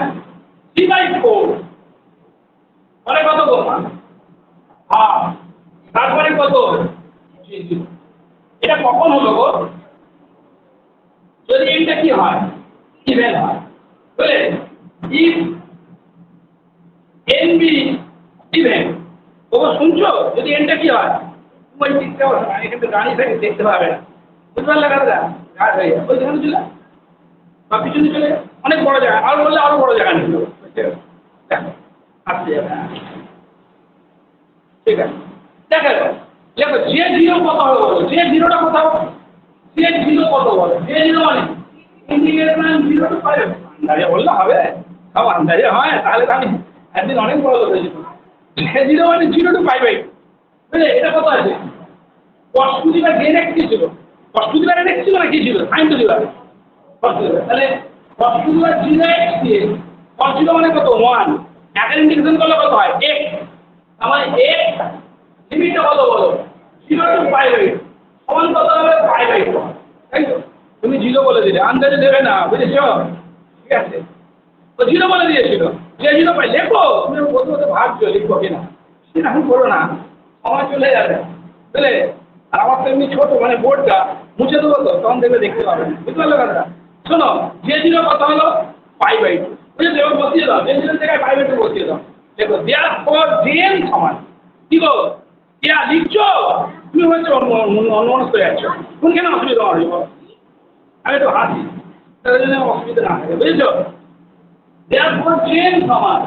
3 by 4 মানে কত গো হ্যাঁ তারপরে কত এটা কখন হলো গো যদি এটা কি হয় ইভেন হয় বুঝলে if n be even তোমরা শুনছো যদি এনটা কি হয় তুমি দেখতে পারো না এখানে গাড়ি থেকে দেখতে পাবে না বুঝতে পারলে কারণটা গাড়ি হয়ে যায় ওই যেখানে ছিল বা পিছনে চলে অনেক বড় জায়গা আর বললে আরো বড় জায়গা নিল আসতে যাবে ঠিক আছে দেখা যাবে দেখো যে জিরো কত হবে বলো যে জিরোটা কত হবে যে জিরো কত বলো যে জিরো মানে ইন্টিগ্রেশন জিরো টু পাই আন্দাজে বললে হবে সব আন্দাজে হয় তাহলে আমি একদিন অনেক বড় লোক হয়েছিল যে জিরো মানে জিরো টু পাই বাই বুঝলে এটা কত আছে cos to the power n x কি ছিল cos to the power n x ছিল না কি ছিল sin to the power cos to the power তাহলে cos to the power 0x দিয়ে cos 0 মানে কত 1 একের ইন্টিগ্রেশন করলে কত হয় x আমার x লিমিটটা কত বলো 0 টু পাই বাই সমান কত হবে পাই বাই 4 তাই তো তুমি 0 বলে দিলে আন্দাজে দেবে না বুঝেছো ঠিক আছে তো 0 বলে দিয়েছিল যে 0 পাই লেখো তুমি বলতে বলতে ভাবছো লিখবো কিনা সেটা এখন করো না সময় চলে যাবে বুঝলে আর আমার তো এমনি ছোট মানে বোর্ডটা মুছে দেবো তো তখন দেখবে দেখতে পাবে বুঝতে পারলো কথা শোনো যে 0 কত হলো পাই বাই 2 বুঝেছো এবার বসিয়ে দাও যে 0 জায়গায় পাই বাই 2 বসিয়ে দাও দেখো দেয়ার পর জেন সমান কি গো ইয়া লিখছো তুমি হচ্ছে অন্যমনস্ক হয়ে যাচ্ছ কোন কেন অসুবিধা হবে আমি একটু হাসি তার জন্য অসুবিধা না থাকে বুঝেছো therefore জেন সমান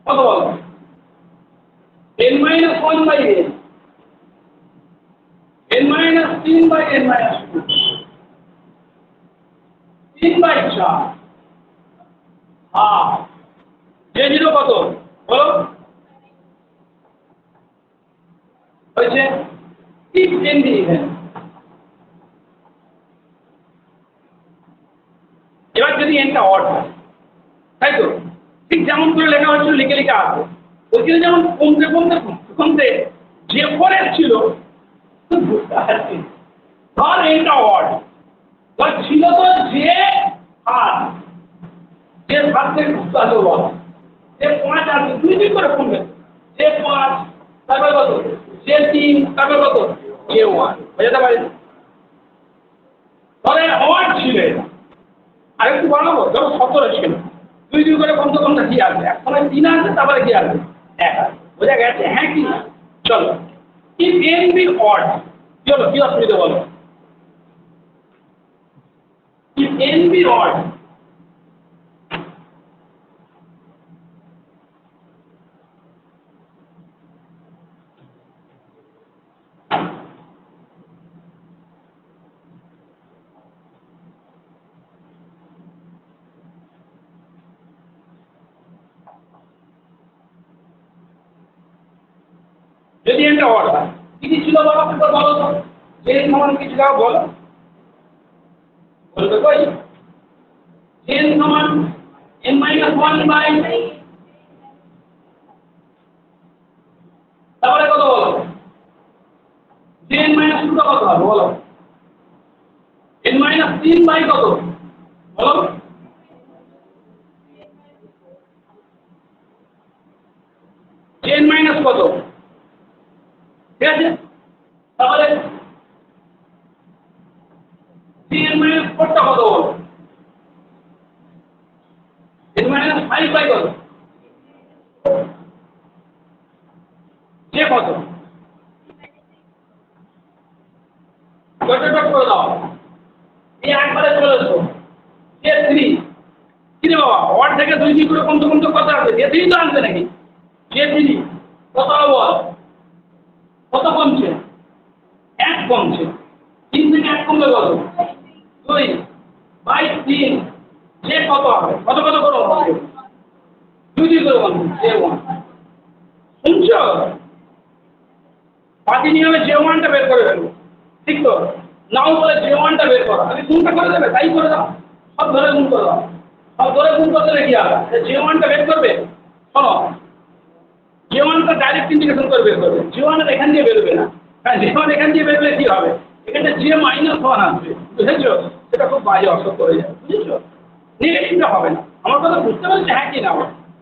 কত বলো n minus 1 by n n minus 3 by n minus 2 3 by 4 half যে জিরো কত বলো হয়েছে if n be even এবার যদি nটা অড হয় তাই তো ঠিক যেমন করে লেখা হচ্ছিল লিখে লিখে আসবে ওইখানে যেমন কমতে কমতে কমতে যে পরের ছিল ধর এইটা অড ধর ছিল তো যে আর যে ভাগ থেকে তাহলে বল যে 5 আছে 2 করে কমবে যে 5 তারপর কত যে 3 তারপর কত যে 1 বুঝতে পারি ধরে অড ছিল আরেকটু বানাবো ধরো 17 ছিল 2 করে কমতে কমতে কি আসবে এখন 3 আছে তারপরে কি আসবে 1 আসবে বোঝা গেছে হ্যাঁ কি চলো if n be odd চলো কি অসুবিধা বলো if n be odd যদি এটা অড হয় কি ছিল বাবা একবার বলো তো যে সমান কিছু দাও বলো বলবে কই n সমান n minus 1 by তাহলে কত বলো n minus 2 কত হবে বলো n minus 3 by কত বলো n minus কত ঠিক আছে তাহলে n minus 4 টা কত বলো n minus 5 by কত যে কত কত করে দাও এবারে চলে এসো যে 3 কি রে বাবা হর থেকে 2 কি করে কমতে কমতে কত আসবে যে 3 তো আসবে নাকি যে 3 কত বল কত কমছে 1 কমছে 3 থেকে 1 কমলে কত 2 বাই 3 যে কত হবে কত কত করো 2 দিয়ে করো যে 1 শুনছো পাতি নিয়মে যে 1টা বের করে ফেলবো ঠিক তো নাও বলে যে 1টা বের করো আমি কোনটা করে দেবে তাই করে দাও সব ধরে গুণ করে দাও সব ধরে গুণ করতে কি হবে যে 1টা বের করবে শোনো যে 1টা ডাইরেক্ট ইন্টিগ্রেশন করে বের করবে যে 1 এখান দিয়ে বেরোবে না হ্যাঁ যে 1 এখান দিয়ে বেরোলে কি হবে এখানে যে -1 আসবে বুঝেছো সেটা খুব বাজে অসর করে যাবে বুঝেছো নেগেটিভটা হবে না আমার কথা বুঝতে পারছি হ্যাঁ কি না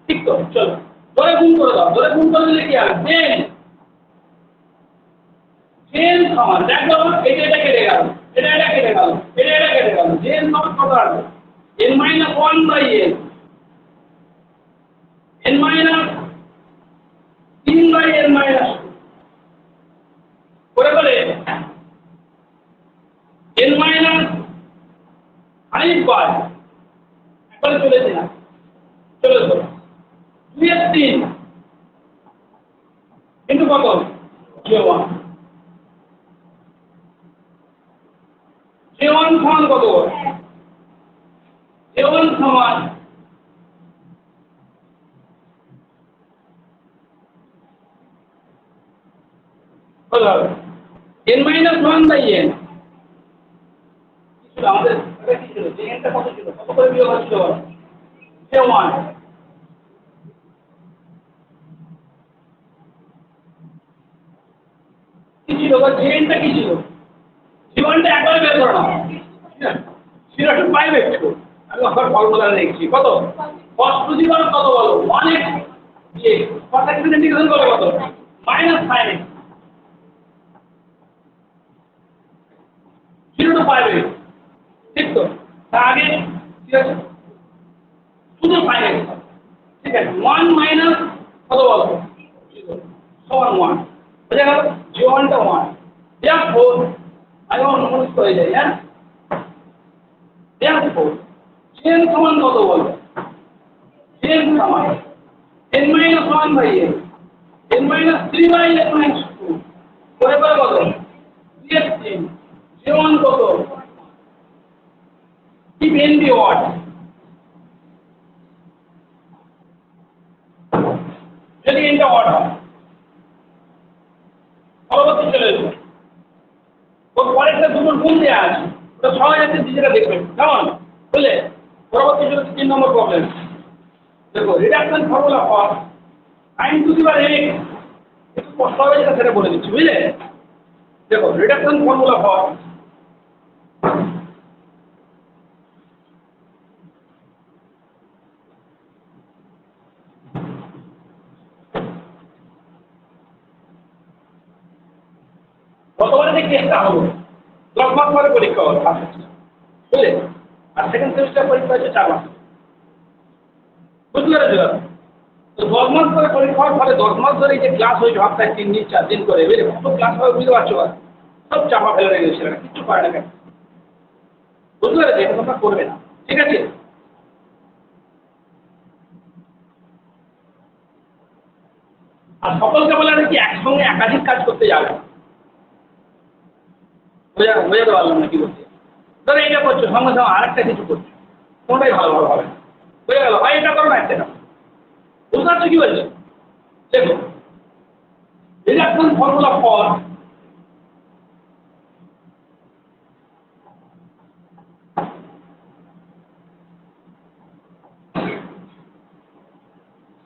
ঠিক তো চলো ধরে গুণ করে দাও ধরে গুণ করে দিলে কি হবে 10 সমান দেখো এটা কেটে গেল এটা কেটে গেল এটা কেটে গেল 10 সমান কত আসবে n - 1 by n n - 3 by n - 2 করে বলে n - 5 বার একবার চলে না চলে তো 2 এর 3 কিন্তু কত 1 J1 সমান কত J1 সমান কত হবে n - 1 বাই n ছিল আমাদের এটা কি ছিল যে n টা কত ছিল কত করে বিয়োগ হচ্ছিল J1 কি ছিল J n টা কি ছিল J1 টা একবারে বের করো না 0 to 5 একটু আমি আবার ফর্মুলা লিখছি কত cos টু দি পাওয়ার কত বলো 1x dx cos x এর ইন্টিগ্রেশন করলে কত -sin x 0 to 5 ঠিক তো তার আগে ঠিক আছে শুধু sin x ঠিক আছে 1 মাইনাস কত বলো 0 সমান 1 বুঝে গেল J1 টা 1 therefore আমি অনুমান করে যাই হ্যাঁ therefore n সমান কত বলবো n সমান n - 1 by n n - 3 by n - 2 করে পারে কত 3 J1 কত কি n be what যদি n টা what হয় পরবর্তী চলে যাবে ওর পরেরটা দুটো গুণ দেওয়া আছে ওটা সবাই আছে নিজেরা দেখবেন কেমন বুঝলে পরবর্তী চলে 3 নম্বর প্রবলেম দেখো reduction formula for sin to the power x একটু কষ্ট হবে যেটা সেটা বলে দিচ্ছি বুঝলে দেখো রিডাকশন ফর্মুলা ফর গতবারে যে কেসটা হলো 10 মাস পরে পরীক্ষা হলো বুঝলে আর সেকেন্ড সেমিস্টার পরীক্ষা হচ্ছে 4 মাস বুঝতে পেরেছো তো 10 মাস পরে পরীক্ষা হওয়ার ফলে 10 মাস ধরে যে ক্লাস হয়েছে সপ্তাহে 3 দিন 4 দিন করে বুঝলে কত ক্লাস হবে বুঝতে পারছো সব চাপা ফেলে রেখেছে সেটা কিছু পারে না কেন বুঝতে পেরেছো এটা তোমরা করবে না ঠিক আছে আর সকলকে বলে কি একসঙ্গে একাধিক কাজ করতে যাবে বোঝাতে পারলাম না কি বলছে ধরো এটা করছো সঙ্গে সঙ্গে আরেকটা কিছু করছো কোনটাই ভালো হবে বুঝে গেল হয় এটা করো না একটা বুঝতে পারছো কি বলছো দেখো reduction formula for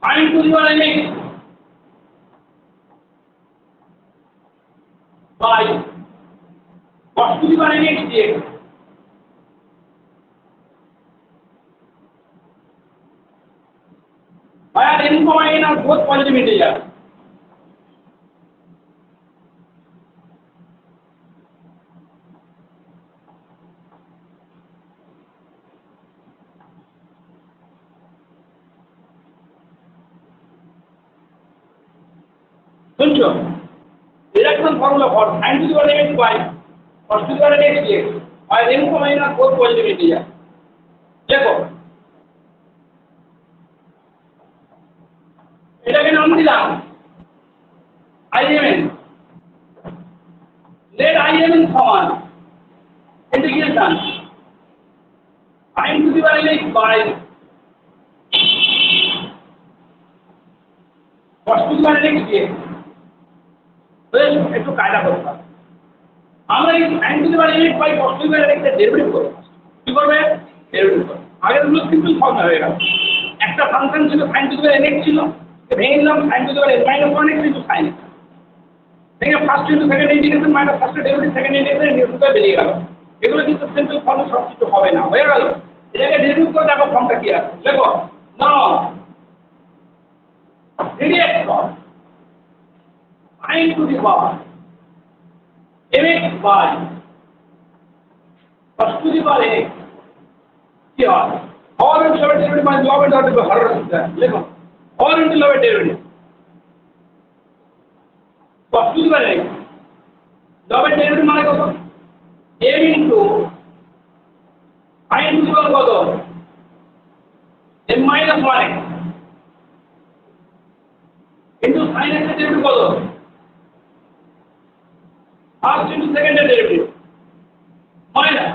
sin to the power x by cos to the power x dx where n, n are both positive integers শুনছো reduction formula for sin to the power x by cos to the power x dx আর m comma n আর 4 positive integer দেখো এটাকে নাম দিলাম imn let imn সমান integration m to the power n by cos to the power n দিয়ে একটু কায়দা করতে হবে আমরা এই sin to the power n by cos to the power n এর ডেরিভেটিভ করব কি করবে ডেরিভেটিভ করব আগের গুলো সিম্পল ফর্ম হয়ে গেল একটা ফাংশন ছিল sin to the power n ছিল ভেঙে নিলাম sin to the power n minus 1x into sin x দেখে first into second integration minus first derivative second integration নিউটনটা বেরিয়ে গেল এগুলো কিন্তু সিম্পল ফর্মে সব কিছু হবে না হয়ে গেল এটাকে ডেরিভেটিভ করে দেখো ফর্মটা কি আছে দেখো now direct form sin to the power mx by cos to the power x কি হয় और into log derivative by log and derivative हर रहता है देखो और into log derivative cos to the power x log derivative মানে কত m into sin to the power কত m minus 1x into sin x এর derivative কত first into second derivative minus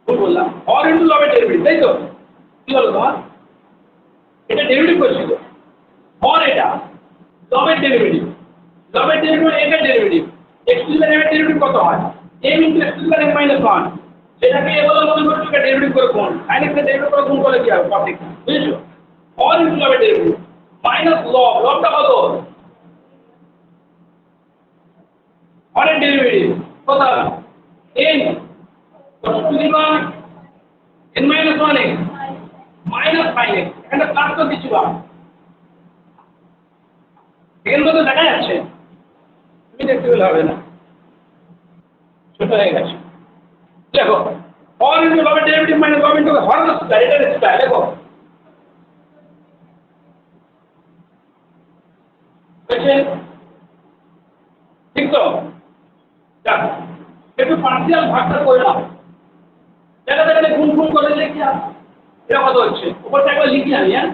বললাম or into log derivative তাই তো কি হলো তোমার এটা ডেরিভেটিভ করছিল or এটা log derivative এটা derivative x to the power n এর ডেরিভেটিভ কত হয় m into x to the power n minus 1 সেটাকে এগুলো মনে করছো যে ডেরিভেটিভ করে কোন sin x এর ডেরিভেটিভ করে কোন করে কি হবে সঠিক বুঝছো or into log derivative minus logটা কত or এর ডেরিভেটিভ কত n cos to the power n minus 1x minus sin x এখানে প্লাস তো কিছু না এখানে তো দেখা যাচ্ছে তুমি দেখতে পেলে হবে না ছোট হয়ে গেছে দেখো or into log derivative minus log into Har square এটা স্কয়ার দেখো ঠিক তো দেখো একটু পার্সিয়াল ভাগটা করে নাও জায়গাটা গুণ গুণ করে লিখি আর এটা কত হচ্ছে উপরটা একবার লিখি আমি হ্যাঁ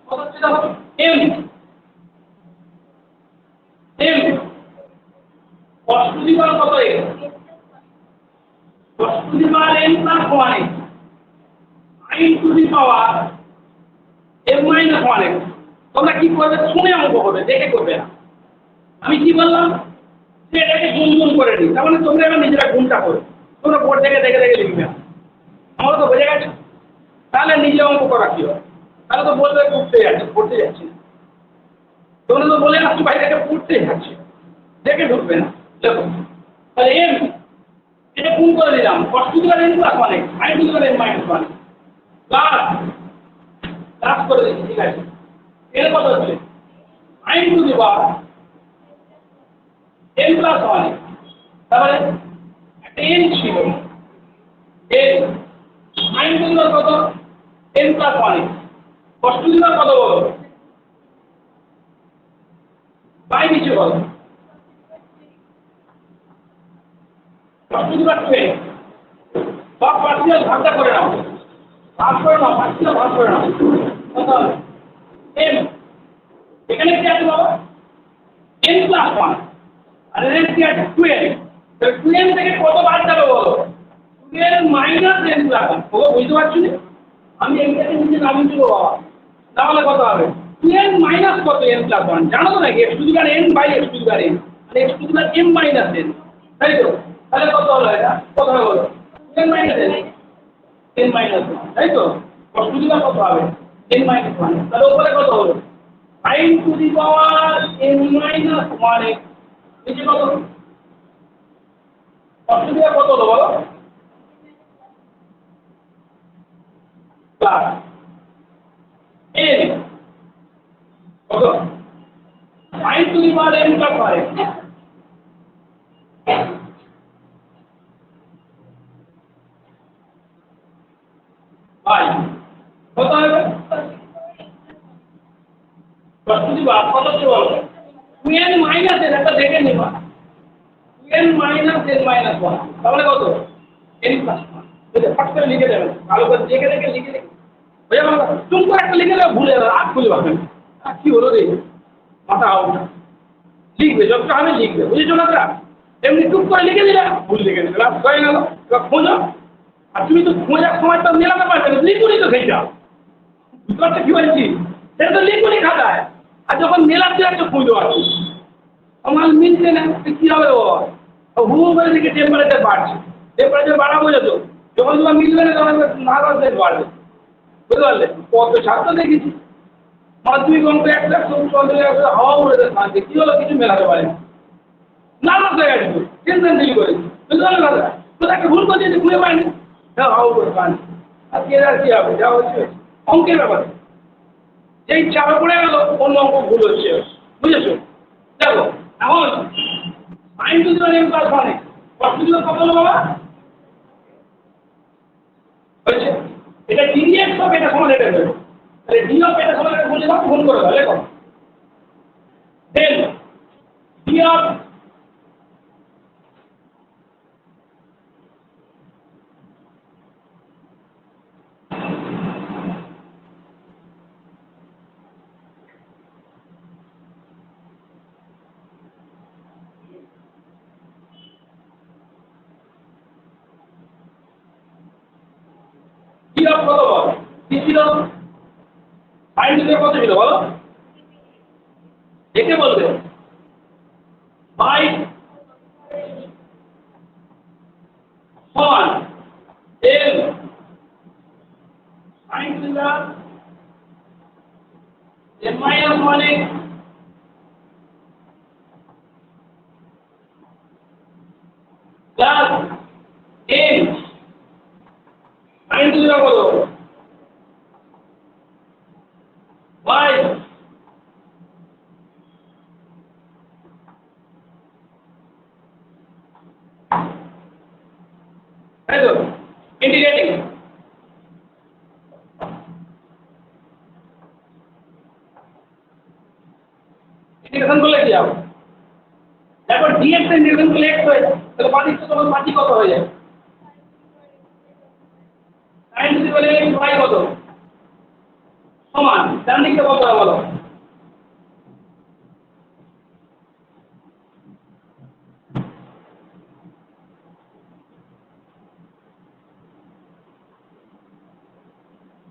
কত হচ্ছে দেখো m cos to the power কত x cos to the power n plus 1x sin to the power m minus 1x তোমরা কি করবে শুনে অঙ্ক করবে দেখে করবে না আমি কি বললাম যে এটাকে গুণ গুণ করে নিই তার মানে তোমরা এবার নিজেরা গুণটা করো তোমরা বোর্ড থেকে দেখে দেখে লিখবে আমার তো বোঝা গেছে তাহলে নিজে অঙ্ক করা কি হয় তাহলে তো বলবে পড়তে যাচ্ছি না তোমরা তো বলে আসছো বাইরে থেকে পড়তে যাচ্ছে দেখে ঢুকবে না দেখো তাহলে m এটা গুণ করে দিলাম cos to the power n plus 1x sin to the power n minus 1 plus করে দিচ্ছি ঠিক আছে এর কত হচ্ছে sin to the power n plus 1 তাহলে একটা n ছিল n sin to the power কত n plus 1 cos to the power কত বলো বাই নিচে বলো cos to the power 2 সব পার্সিয়াল ভাগটা করে নাও পার্সিয়াল ভাগ করে নাও কত m এখানে কি আছে বাবা n plus 1 আর এর কি আছে 2n তো 2n থেকে কত বাদ যাবে বলো 2n minus n plus 1 ওকে বুঝতে পারছো না আমি এটাকে নিচে নামিয়ে দেবো বাবা তাহলে কত হবে 2n minus কত n plus 1 জানো তো নাকি x to the power n by x to the power n মানে x to the power m minus n তাই তো তাহলে কত হলো এটা কত হলো n minus n minus 1 তাই তো cos to the power কত হবে n minus 1 তাহলে উপরে কত হলো sin to the power n minus 1x নিচে কত cos to the power কত হলো বলো প্লাস n কত sin to the power n plus 1x by কত হবে cos to the power কত হচ্ছে বলো 2n minus n একটা দেখে নিবা 2n minus n minus 1 তাহলে কত n plus 1 বুঝলে ফট করে লিখে দেবেন ভালো করে দেখে দেখে লিখে দেখে হয়ে গেল চুপ করে একটা লিখে দেবে ভুলে যাবে আর খুঁজে পাবেন কি হলো রে মাথা আউট লিখবে যতটা আমি লিখবে বুঝেছো না এমনি টুক করে লিখে দিলে ভুল লিখে দিলে হয়ে গেল এবার খোঁজো আর তুমি তো খোঁজার সময় তো মেলাতে পারবে না লিখুনি তো সেইটা বুঝতে কি বলছি সেটা তো লিখুনি খাতায় আর যখন মেলাতে যাচ্ছে খুঁজো আর আমার মিলছে না কি হবে ও হু করে দিকে টেম্পারেচার বাড়ছে টেম্পারেচার বাড়াবো যেত যখন তোমার মিলবে না তখন নার্ভাসনেস বাড়বে বুঝতে পারলে কত ছাত্র দেখেছি মাধ্যমিক অঙ্ক একটা হাওয়া উড়ে দেয় কি হলো কিছু মেলাতে পারে নার্ভাস হয়ে গেছে টেনশন ফিল করে বুঝতে পারলে দাদা কোথাও একটা ভুল করছে যে খুঁজে পায়নি হাওয়া উড়ে পায়নি আর কে আর কি হবে যা হচ্ছে অঙ্কের ব্যাপারে যেই চাপে পড়ে গেল অন্য অঙ্ক ভুল হচ্ছে বুঝেছো দেখো এখন sine to the power m plus 1 কত টু দি পাওয়ার কত হলো বাবা হচ্ছে এটা dx হবে এটা সমান এটা হবে তাহলে d অফ এটা সমান এটা বলে দাও ফোন করে দাও লেখো দেন d অফ কত বলো কি ছিল সাইন টু কত ছিল বলো দেখে বলবে বাই সমান L sine to M minus 1 plus M sine to the কত বাই এই তো ইন্টিগ্রেটিং ইন্টিগ্রেশন করলে কি হবে তারপর dx এর ইন্টিগ্রেশন করলে x হয়ে যায় তাহলে বাকি তো তোমার বাকি কত হয়ে যায় sin to the power x y কত সমান ডান দিকে কত হবে বলো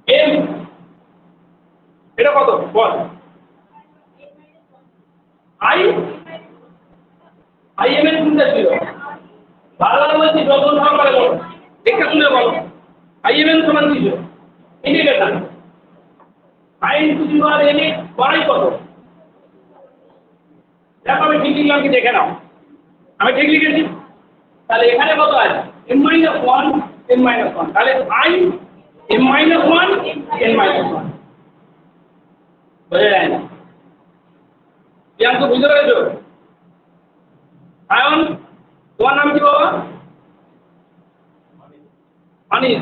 m এটা কত বল i m এর কোনটা ছিল ভালো বলছি যত সহকারে বলো দেখে শুনে বলো i m এর সমান কি ছিল integration sin to the power n x y কত দেখো আমি ঠিক লিখলাম কি দেখে নাও আমি ঠিক লিখেছি তাহলে এখানে কত আছে m minus 1 n minus 1 তাহলে i m minus 1 n minus 1 বুঝে যায় না জ্ঞান তো বুঝতে পেরেছো আয়ন তোমার নাম কি বাবা অনিস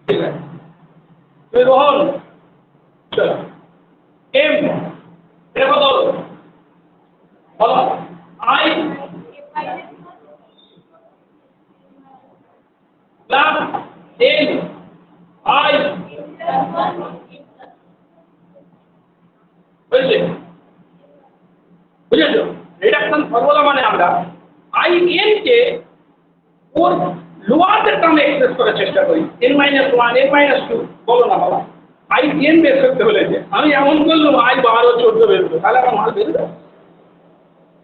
ঠিক আছে তুই রোহন চলো এম এটা কত হলো বলো আই প্লাস এন আই বুঝলে বুঝেছো রিডাকশন ফর্মুলা মানে আমরা I N K or lower টার্মে এক্সপ্রেস করার চেষ্টা করি n - 1 n - 2 বলো না বাবা আই এন বের করতে হলে যে আমি এমন করলাম আই 12 14 বের করবো তাহলে আমার মাল বেরোবে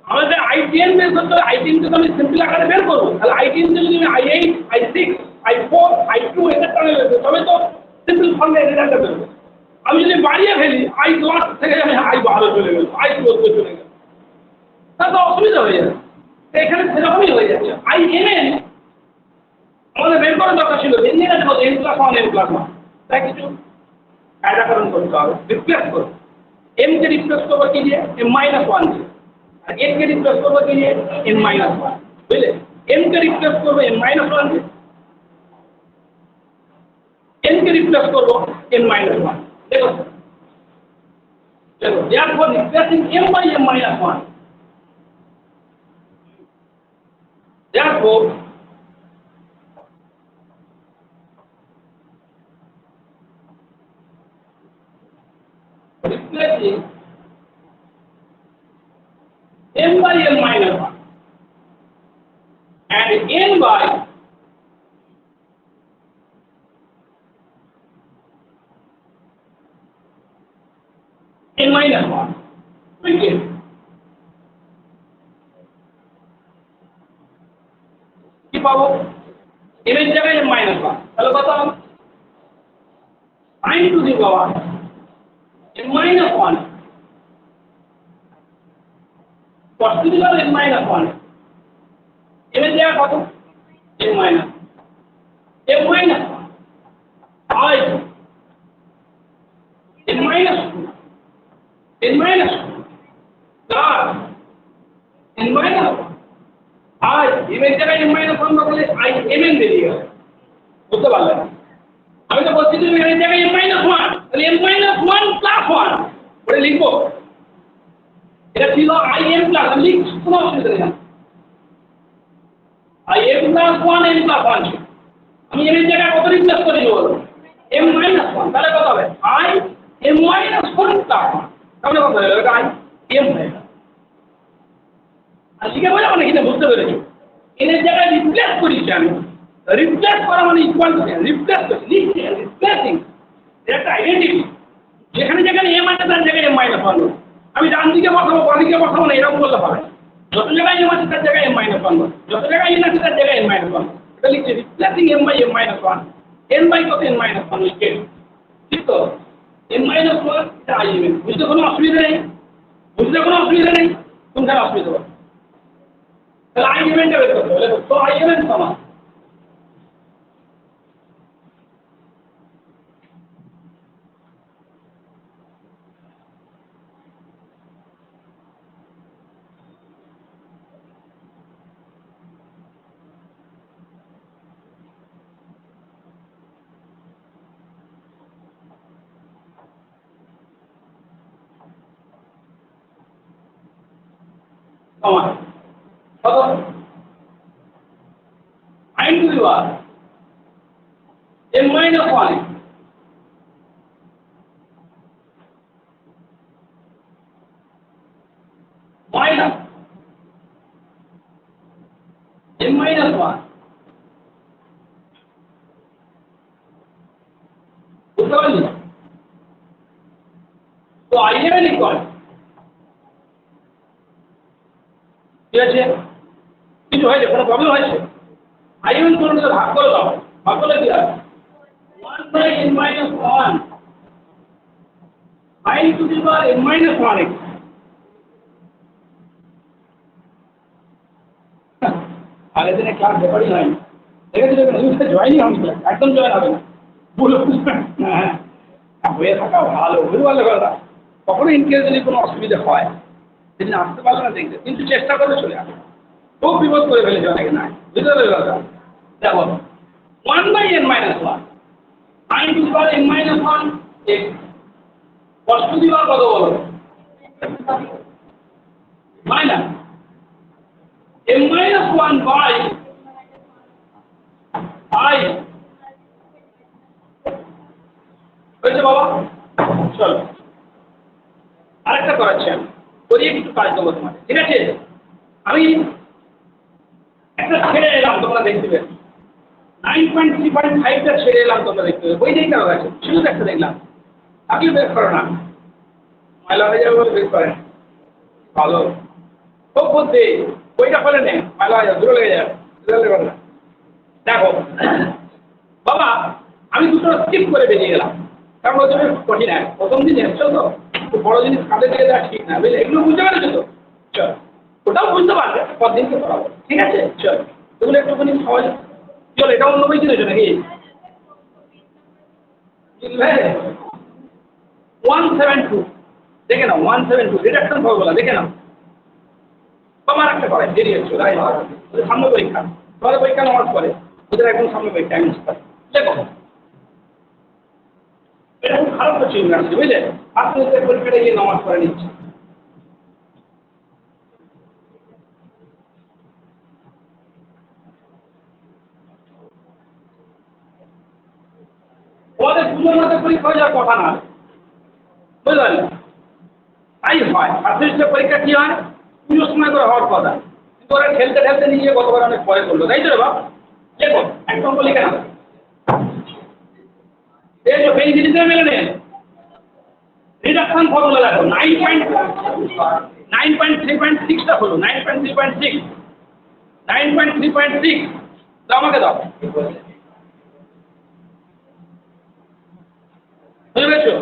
আমাদের আই এন বের করতে হলে আই এন কে তো আমি সিম্পল আকারে বের করবো তাহলে আই এন কে যদি আমি i8 i6 i4 i2 এটা টার্মে বের করি তবে তো সিম্পল ফর্মে রেজাল্টটা বেরোবে আমি যদি বাড়িয়ে ফেলি আই 10 থেকে আমি আই 12 চলে গেল আই 14 চলে গেল তাহলে অসুবিধা হয়ে যাবে এখানে সেরকমই হয়ে যাচ্ছে আই এন আমাদের বের করার দরকার ছিল n এর কাছে n প্লাস 1 n প্লাস 1 তাই কিছু কায়দাকরণ করতে হবে রিপ্লেস করো m কে রিপ্লেস করবো কি দিয়ে m minus 1 দিয়ে আর n কে রিপ্লেস করবো কি দিয়ে n minus 1 বুঝলে m কে রিপ্লেস করবো m minus 1 দিয়ে n কে রিপ্লেস করবো n minus 1 দেখো দেখো therefore replacing m by m minus 1 দেখো replacing m by n minus 1 and n by n minus 1 we get কি পাবো m এর জায়গায় m minus 1 তাহলে কত হবে sin to the power m minus 1 cos to the power m minus 1 m এর জায়গায় কত m minus 1 I n minus 2 n minus 2 plus n minus 1 I m এর জায়গায় n minus 1 বদলে I m n বেরিয়ে গেল বুঝতে পারলেন আমি তো বলছি তুমি এর জায়গায় m minus 1 তাহলে m minus 1 plus 1 ওটা লিখবো এটা ছিল I m plus লিখ কোনো অসুবিধা নেই I m plus 1 n plus 1 ছিল আমি m এর জায়গায় কত রিপ্লেস করে দেব m minus 1 তাহলে কত হবে I m minus 1 plus 1 তাহলে কত হবে এটা I m হয়ে গেল আর লিখে বলে মানে কিনা বুঝতে পেরেছো n এর জায়গায় রিপ্লেস করেছি আমি রিপ্লেস করা মানে ইকুয়াল টু রিপ্লেস করছি লিখছি রিপ্লেসিং এটা একটা আইডেন্টিটি যেখানে যেখানে m আছে তার জায়গায় m minus 1 আমি ডান দিকে বসাবো বাম দিকে বসাবো না এরকম বলতে পারে যত জায়গায় m আছে তার জায়গায় m minus 1 যত জায়গায় n আছে তার জায়গায় m minus 1 এটা লিখছি replacing m by m minus 1 n by কত n minus 1 লিখে ঠিক তো m minus 1 এটা I m বুঝতে কোনো অসুবিধা নেই কোনখানে অসুবিধা হবে তাহলে I m টা বের করতে হবে তো I m সমান কত I to the power m minus 1 minus m minus 1 বুঝতে পারলি তো I m এর ইকুয়াল ঠিক আছে কিছু হয়েছে কোনো প্রবলেম হয়েছে I m কোন ভাগ করে দাও ভাগ করলে কি হবে 1 by n minus 1 I to the power n minus 1 আগে দিনে ক্লাস রেকর্ডিং হয় দেখেছি দেখুন জয়েনই হয়নি একদম জয়েন হবে না বলে হ্যাঁ হয়ে থাকা ভালো বুঝতে পারলে কথা কখনো ইনকেস যদি কোনো অসুবিধা হয় সেদিন আসতে পারলো না দেখবে কিন্তু চেষ্টা করে চলে আসবে খুব বিপদ করে ফেলেছে অনেকে না বুঝতে পারলে কথা দেখো 1 by n minus 1 I to the power n minus 1 x cos to the power কত বলো minus m minus 1 by I হয়েছে বাবা চলো আরেকটা করাচ্ছি আমি করিয়ে কিছু কাজ দেবো তোমার ঠিক আছে আমি একটা ছেড়ে এলাম তোমরা দেখতে পেলে 9.3.5 টা ছেড়ে এলাম তোমরা দেখতে পেলে বই দেখতে হবে শুধু একটা দেখলাম আপনি বের করো না ময়লা হয়ে যাবে বলে বের করেন ভালো খুব বুদ্ধি বইটা ফেলে নেই ময়লা হয়ে যাবে দূরে লেগে যাবে দেখো বাবা আমি দুটো স্কিপ করে বেরিয়ে গেলাম কারণ ওই জন্য কঠিন হয় প্রথম দিন এসছো তো বড় জিনিস কাঁধে দিয়ে দেওয়া ঠিক না বুঝলে এগুলো বুঝতে পারছো তো চল ওটাও বুঝতে পারবে পরদিনকে পড়াবো ঠিক আছে চল এগুলো একটুখানি সহজ চল এটা অন্য বই কিনেছো নাকি 172 দেখে নাও 172 রিডাকশন ফর্মুলা দেখে নাও তোমার একটা করে দেরি হচ্ছে রাই সামনে পরীক্ষা তোমার পরীক্ষা নেওয়ার পরে ওদের একদম সামনে পরীক্ষা আমি দেখো এটা খুব খারাপ হচ্ছে ইউনিভার্সিটি বুঝলে আপনি পরীক্ষাটা গিয়ে নামাজ পড়ে নিচ্ছে তোমাদের পুজোর মধ্যে পরীক্ষা হয়ে যাওয়ার কথা না, বুঝতে পারলে? তাই হয় ফার্স্ট পরীক্ষা কি হয় পুজোর সময় করে হওয়ার কথা, কিন্তু ওরা খেলতে খেলতে নিয়ে গতবার অনেক পরে করলো, তাই তো রে বাবা? লেখো একদম লিখে না, এই যে বেনিফিট মেলে নেন রিডাকশন ফর্মুলা দেখো 9.3.6টা হলো 9.3.6 9.3.6 দাও আমাকে দাও, বুঝতে পেরেছো?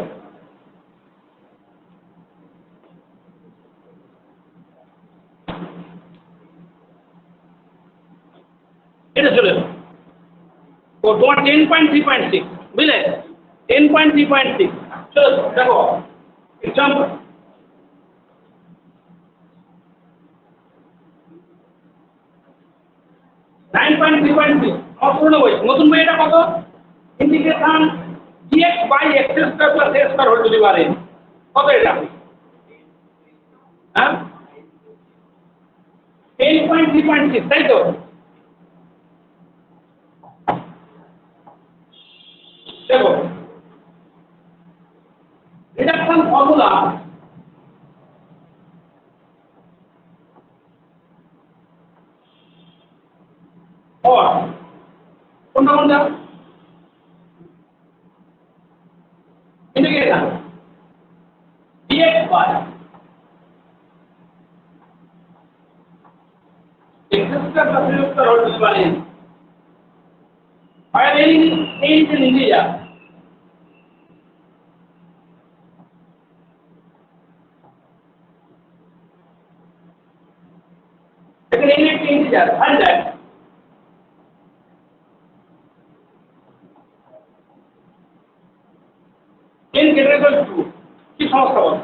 এটা চলে ও তোমার 10.3.6 বুঝলে 10.3.6 চলো দেখো এক্সাম্পল অপূর্ণ বই নতুন বই এটা কত integration dx by x square plus a square whole to the power n কত এটা হ্যাঁ 10.3.6 তাই তো দেখো রিডাকশন ফর্মুলা और কোনটা কোনটা integration dx by x square plus a square whole to the power n আর এই যে ইন্টিজার এখানে n একটা ইন্টিজার 100 n greater than 2 কি সমস্যা বল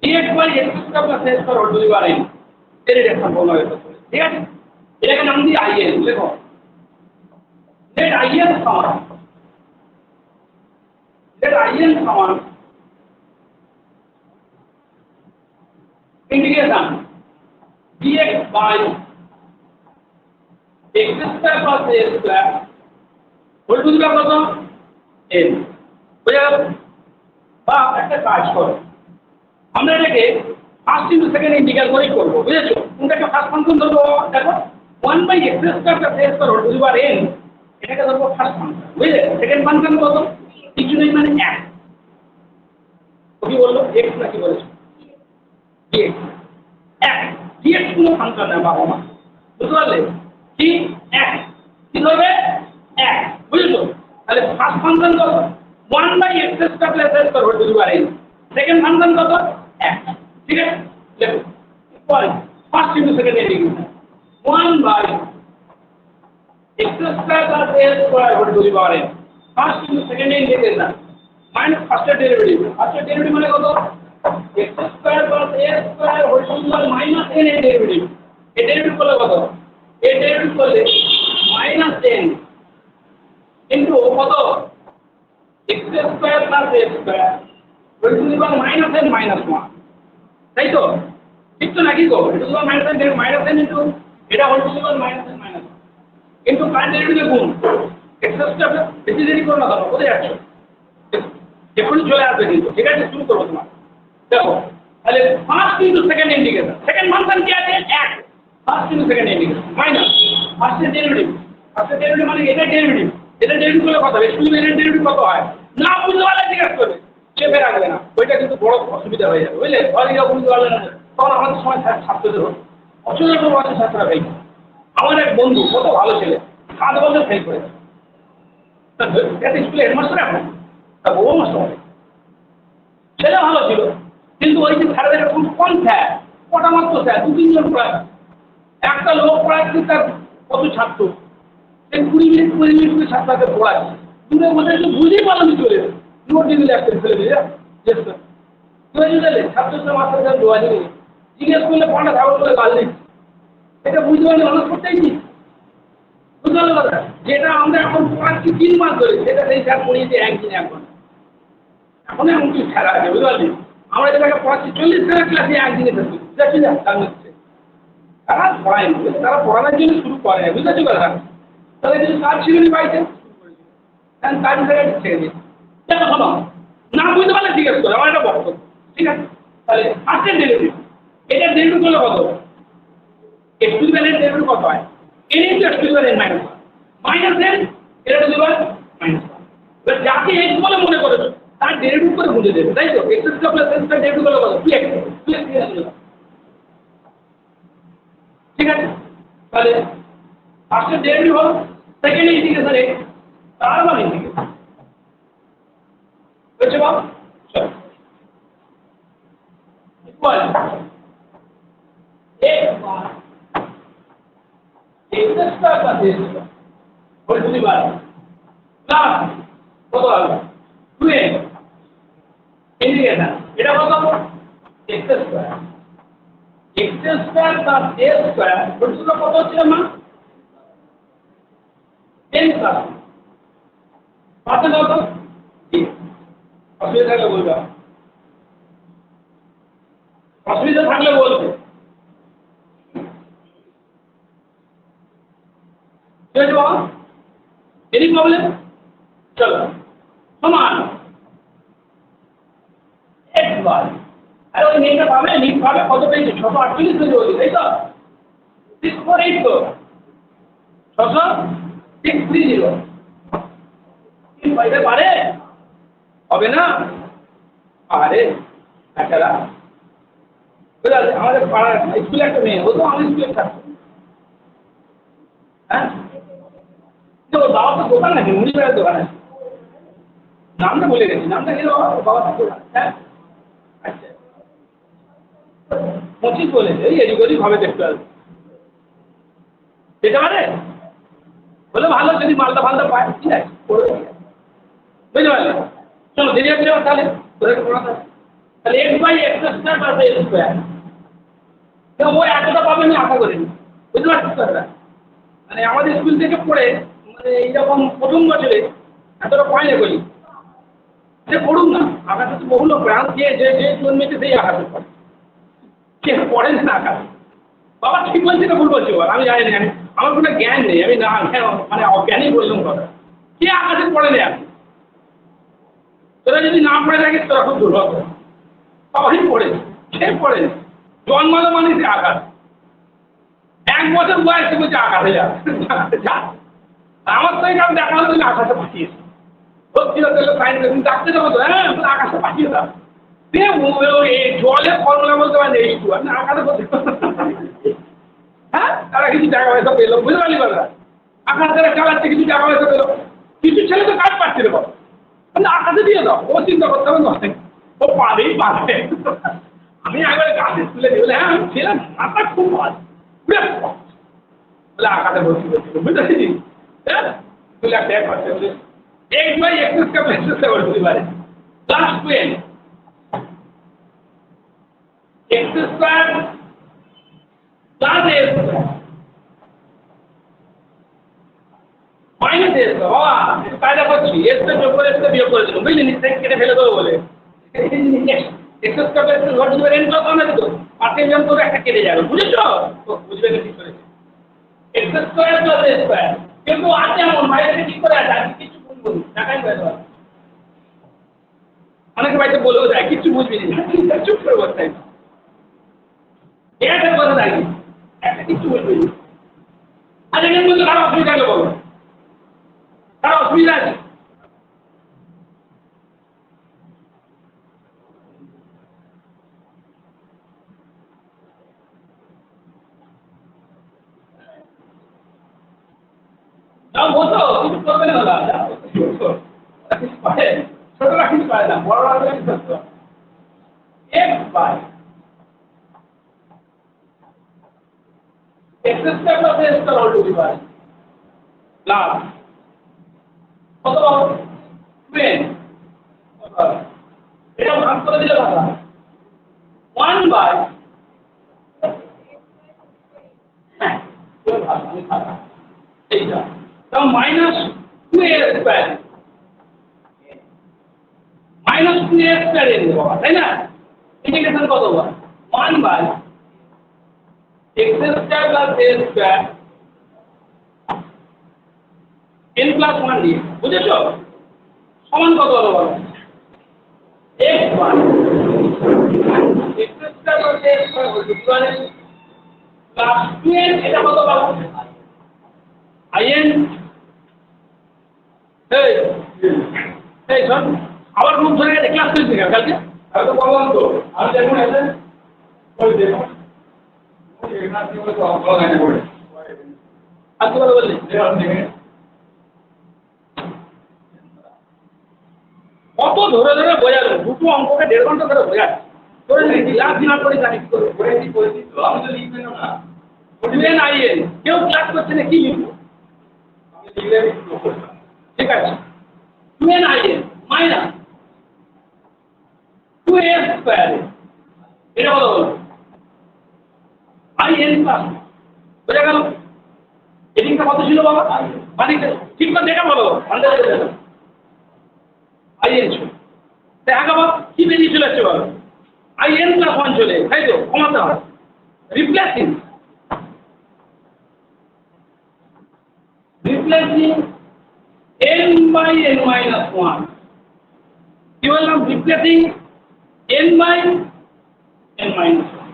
dx by x square plus a square whole to the power n এর reduction বলা হয়েছে ঠিক আছে এটাকে নাম দিই in লেখো নেট in সমান integration dx by x square plus a square whole to the power কত n বুঝা গেল বা একটা কাজ করো আমরা এটাকে ফার্স্ট ইনটু সেকেন্ড ইন্টিগ্রাল করেই করবো বুঝেছো কোনটাকে ফার্স্ট ফাংশন ধরবো দেখো 1/x square plus a square whole to the power n এটাকে ধরবো ফার্স্ট ফাংশন বুঝলে সেকেন্ড ফাংশন কত কিছু নেই মানে 1 কি বললো x নাকি বলেছো dx 1 dx কোনো ফাংশন না বাবা মা বুঝতে পারলে কি 1 কি হবে 1 বুঝছো তাহলে ফার্স্ট ফাংশন কত 1/x square plus a square whole to the power n second function কত 1 ঠিক আছে দেখো পরে first into second integration 1/x square plus a square whole to the power n first into second integration minus ফার্স্টের derivative মানে কত x square plus a square whole to the power minus n এর derivative এই derivative করলে কত এই derivative করলে minus n into কত x square plus a square whole to the power minus n minus 1 তাই তো ঠিক তো নাকি গো এটা তো মাইনাস n ইনটু এটা whole to the power minus n minus 1 into current derivative গুণ x স্কয়ার বেশি দেরি করো না দাও কোথায় যাচ্ছ এখনই চলে আসবে কিন্তু ঠিক আছে শুরু করবো তোমার দেখো তাহলে first into second integration second function কি আছে 1 first into second integration minus ফার্স্টের ডেরিভেটিভ মানে এটা ডেরিভেটিভ করলে কত হবে শুধু এর ডেরিভেটিভ কত হয় না বুঝতে পারলে জিজ্ঞাসা করবে চেপে রাখবে না ওইটা কিন্তু বড় অসুবিধা হয়ে যাবে বুঝলে ঘরে গিয়ে বুঝতে পারলে না তখন আমাদের সময় ছাত্রদের অসুবিধা তো আছে ছাত্ররা ভাই আমার এক বন্ধু কত ভালো ছেলে 7 বছর ফেল করেছে স্কুলে হেডমাস্টার এখন তা বউ মাস্টার হবে ছেলে ভালো ছিল কিন্তু ওই যে স্যারদের খুব কম স্যার কটা মাত্র স্যার 2-3 জন পড়ায় একটা লোক পড়াচ্ছে তার কত ছাত্র সে 20 মিনিট করে ছাত্রকে পড়াচ্ছে দূরে বসে একটু বুঝেই পালামি চলে নোট দিয়ে একটা ফেলে দিয়ে ছাত্র মাস্টার দোয়া দিয়ে জিজ্ঞেস করলে পড়া ধারণ করে গাল দিচ্ছে এটা বুঝতে পারলে অনেক করতেই নি বুঝতে পারলো কথা যেটা আমরা এখন পড়াচ্ছি 3 মাস ধরে সেটা সেই স্যার পড়িয়েছে একদিন এখন এমন কি স্যার আছে বুঝতে পারলি আমরা যেটাকে পড়াচ্ছি 40 টাকা ক্লাসে একদিনে থাকি দেখছি না তারা পড়ায় তারা পড়ানোর জন্য শুরু করে বুঝতে পারছি কথা তাহলে কিছু কাজ ছিল না বাড়িতে, কাজ ছেড়ে দিই। দেখো শোনো, না বুঝতে পারলে জিজ্ঞেস করো, আমার একটা বক্তব্য, ঠিক আছে? তাহলে ফার্স্টের ডেরিভেটিভ, এটা ডেরিভেটিভ করলে কত? x to the power n derivative কত হয়? n into x to the power n minus 1 minus n এটা টু দি পাওয়ার মাইনাস 1। এবার যাকে x বলে মনে করেছো তার ডেরিভেটিভ করে বুঝে দেবে, তাই তো? x to the power n তার ডেরিভেটিভ করলে কত? 2x 2x ঠিক আছে? তাহলে ফার্স্টের ডেরিভেটিভ হলো সেকেন্ড ইন্টিগ্রেশন x, তার মানে ইন্টিগ্রেশন হয়েছে বাবা। চলো ইকুয়াল x বার x square plus a square whole to the power plus কত হবে 2x ইন্টিগ্রেশন এটা কত x square plus a square whole to the কত হচ্ছে না 10 প্লাস পাঁচে কত অসুবিধা থাকলে বলবে, অসুবিধা থাকলে বলবে। Any problem? চলো সমান x বার, আর ওই নিটটা পাবে, নিট পাবে কত পেয়েছে 648 পেয়েছে বলি, তাই তো? 648 তো 630 কি পাইতে পারে? হবে না? আরে একটা আমাদের পাড়ার স্কুলে একটা মেয়ে, ও তো আমাদের স্কুলে থাকতো, হ্যাঁ ওর বাবা তো দোকান নাকি মুড়ি বেড়ার দোকান আছে, নামটা বলে গেছি, নামটা কি বাবা দোকান? হ্যাঁ আচ্ছা 25 বলেছে, এই এদিক ওদিক হবে দেখতে আসবে, যেতে পারে বলে ভালো, যদি মালটা ফালটা পায় ঠিক আছে করে বুঝতে পারলে? চলো দেরি হচ্ছে তাহলে তাহলে x by x square plus a square, ও এতটা পাবে না আশা করিনি, বুঝতে পারছিস? মানে আমাদের স্কুল থেকে পড়ে মানে এইরকম প্রথম বছরে এতটা পায় না বলি, সে পড়ুন না, আকাশে তো বহু লোক পড়ে, আর যে যে যে জন্মেছে সেই আকাশে পড়ে, কে পড়ে না আকাশ। বাবা ঠিক বলছি না ভুল বলছি বল, আমি জানি না, আমার কোনো জ্ঞান নেই, আমি না মানে অজ্ঞানই বললাম কথা, কে আকাশে পড়ে নেই আপনি? তোরা যদি না পড়ে থাকিস তোরা খুব দুর্ভাগ্য, সবাই পড়ে, সে পড়ে জন্মালো মানে সে আকাশ, 1 বছর বয়সে বলছে আকাশে যা, আমার তো এখানে দেখা হলো তুমি আকাশে পাঠিয়েছি, সত্যি হতে সাইন্স ডাকতে যাবো তো, হ্যাঁ আকাশে পাঠিয়ে দাও, জলে ফর্মুলা বলতে পারেন H2 আপনি আকাশে বলতে, হ্যাঁ তারা কিছু টাকা পয়সা পেলো, বুঝতে পারলি কথা? আকাশ যারা চালাচ্ছে কিছু টাকা পয়সা পেলো, কিছু ছেলে তো কাজ পাচ্ছে রে বাবা, আকাশে দিয়ে দাও, ও চিন্তা করতে হবে নয়, ও পাবেই পাবে। আমি একবারে গাছে তুলে দিই, বলে হ্যাঁ আমি ছিলাম, মাথা খুব ভালো বলে আকাশে বসে বলছিল, বুঝতে পারছি? হ্যাঁ তুলে একটা করছে বলে x by x square plus a square বলতে পারে plus 2n x square plus a square minus a square. বাবা একটু কায়দা করছি, s টা যোগ করে s টা বিয়োগ করে দিলাম, বুঝলি? নিচে কেটে ফেলে দেবো বলে x square plus a square n plus 1 আছে তো, পাশে যেমন করে একটা কেটে যাবে, বুঝেছো? বুঝবে না ঠিক করে x square plus a square, কিন্তু আছে এমন বাইরে থেকে ঠিক করে আছে, আর কিছু বুঝবো না, টাকাই পেয়ে যাবে। অনেকে বাড়িতে বলেও যায় কিছু বুঝবি না, চুপ করে বসতে হবে, একটা কথা থাকি একটা কিছু বুঝবি না। আর এখানে বলতে কারো অসুবিধা হলে বলো, কারো অসুবিধা আছে? যাও বসো, কিছু করবে না দাদা, কিছু পারে ছোটরা কিছু পারে না, বড়রা কিছু করতে হবে। x by x square plus a square whole to the power plus কত পাবো 2n, এটা ভাগ করে দিলে দাদা 1 বাই হ্যাঁ এইটা তাও minus 2a square, minus 2a square এর বাবা, তাই না? ইন্টিগ্রেশন কত হবে 1 by x square plus a square n plus 1 দিয়ে বুঝেছো সমান কত হলো বলো x বার x স্কয়ার বলতে x স্কয়ার বলতে মানে প্লাস 2n এটা কত পাবো in এই এই শোন আবার কোন ধরে গেছে ক্লাস করতে গেল কালকে আমি তো বললাম তো আমি দেখুন এসে ওই দেখো এই ক্লাস কি বলে তো ভালো লাগে পড়ে আর কি বললি কত ধরে ধরে বোঝালো দুটো অঙ্ককে 1.5 ঘন্টা ধরে বোঝাচ্ছে তোর ক্লাস না করে জানি কি করে বলেছি তো আমি তো লিখবেন না বলবেন আইএন কেউ ক্লাস করছে না কি লিখবো আমি লিখলে ঠিক আছে 2n in minus 2a square এটা বলো আইএন প্লাস বোঝা গেল এদিকটা কত ছিল বাবা বাদিকটা ঠিক করে দেখা বলো আন্দাজে দেখো আইএন ছিল দেখা বাবা কি বেরিয়ে চলে আসছে বলো আইএন প্লাস 1 চলে তাই তো কমাতে হবে replacing n by n minus 1 কি বললাম replacing n by n minus 1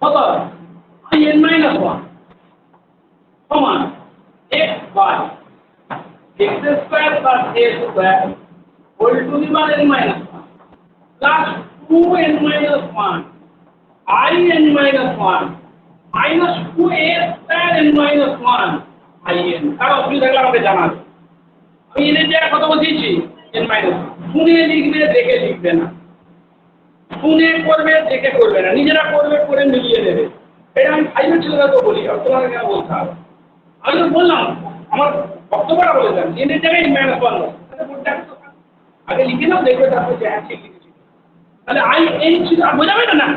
কত n minus 1 সমান x by x square plus a square whole to the power n minus 1 plus 2n minus 1 in minus 1 minus 2a square n minus 1 in কারো অসুবিধা থাকলে আমাকে জানাবে আমি এর জায়গায় কথা বলছি n minus শুনে লিখবে দেখে লিখবে না শুনে করবে দেখে করবে না নিজেরা করবে করে মিলিয়ে নেবে এটা আমি ফাইভের ছেলেরা তো বলি আর তোমাকে কেন বলতে হবে আমি তো বললাম আমার বক্তব্যটা বলেছিলাম n এর জায়গায় n minus 1 আগে লিখে নাও দেখবে তারপর যে হ্যাঁ ঠিক লিখেছি তাহলে in ছিল আর বোঝাবে না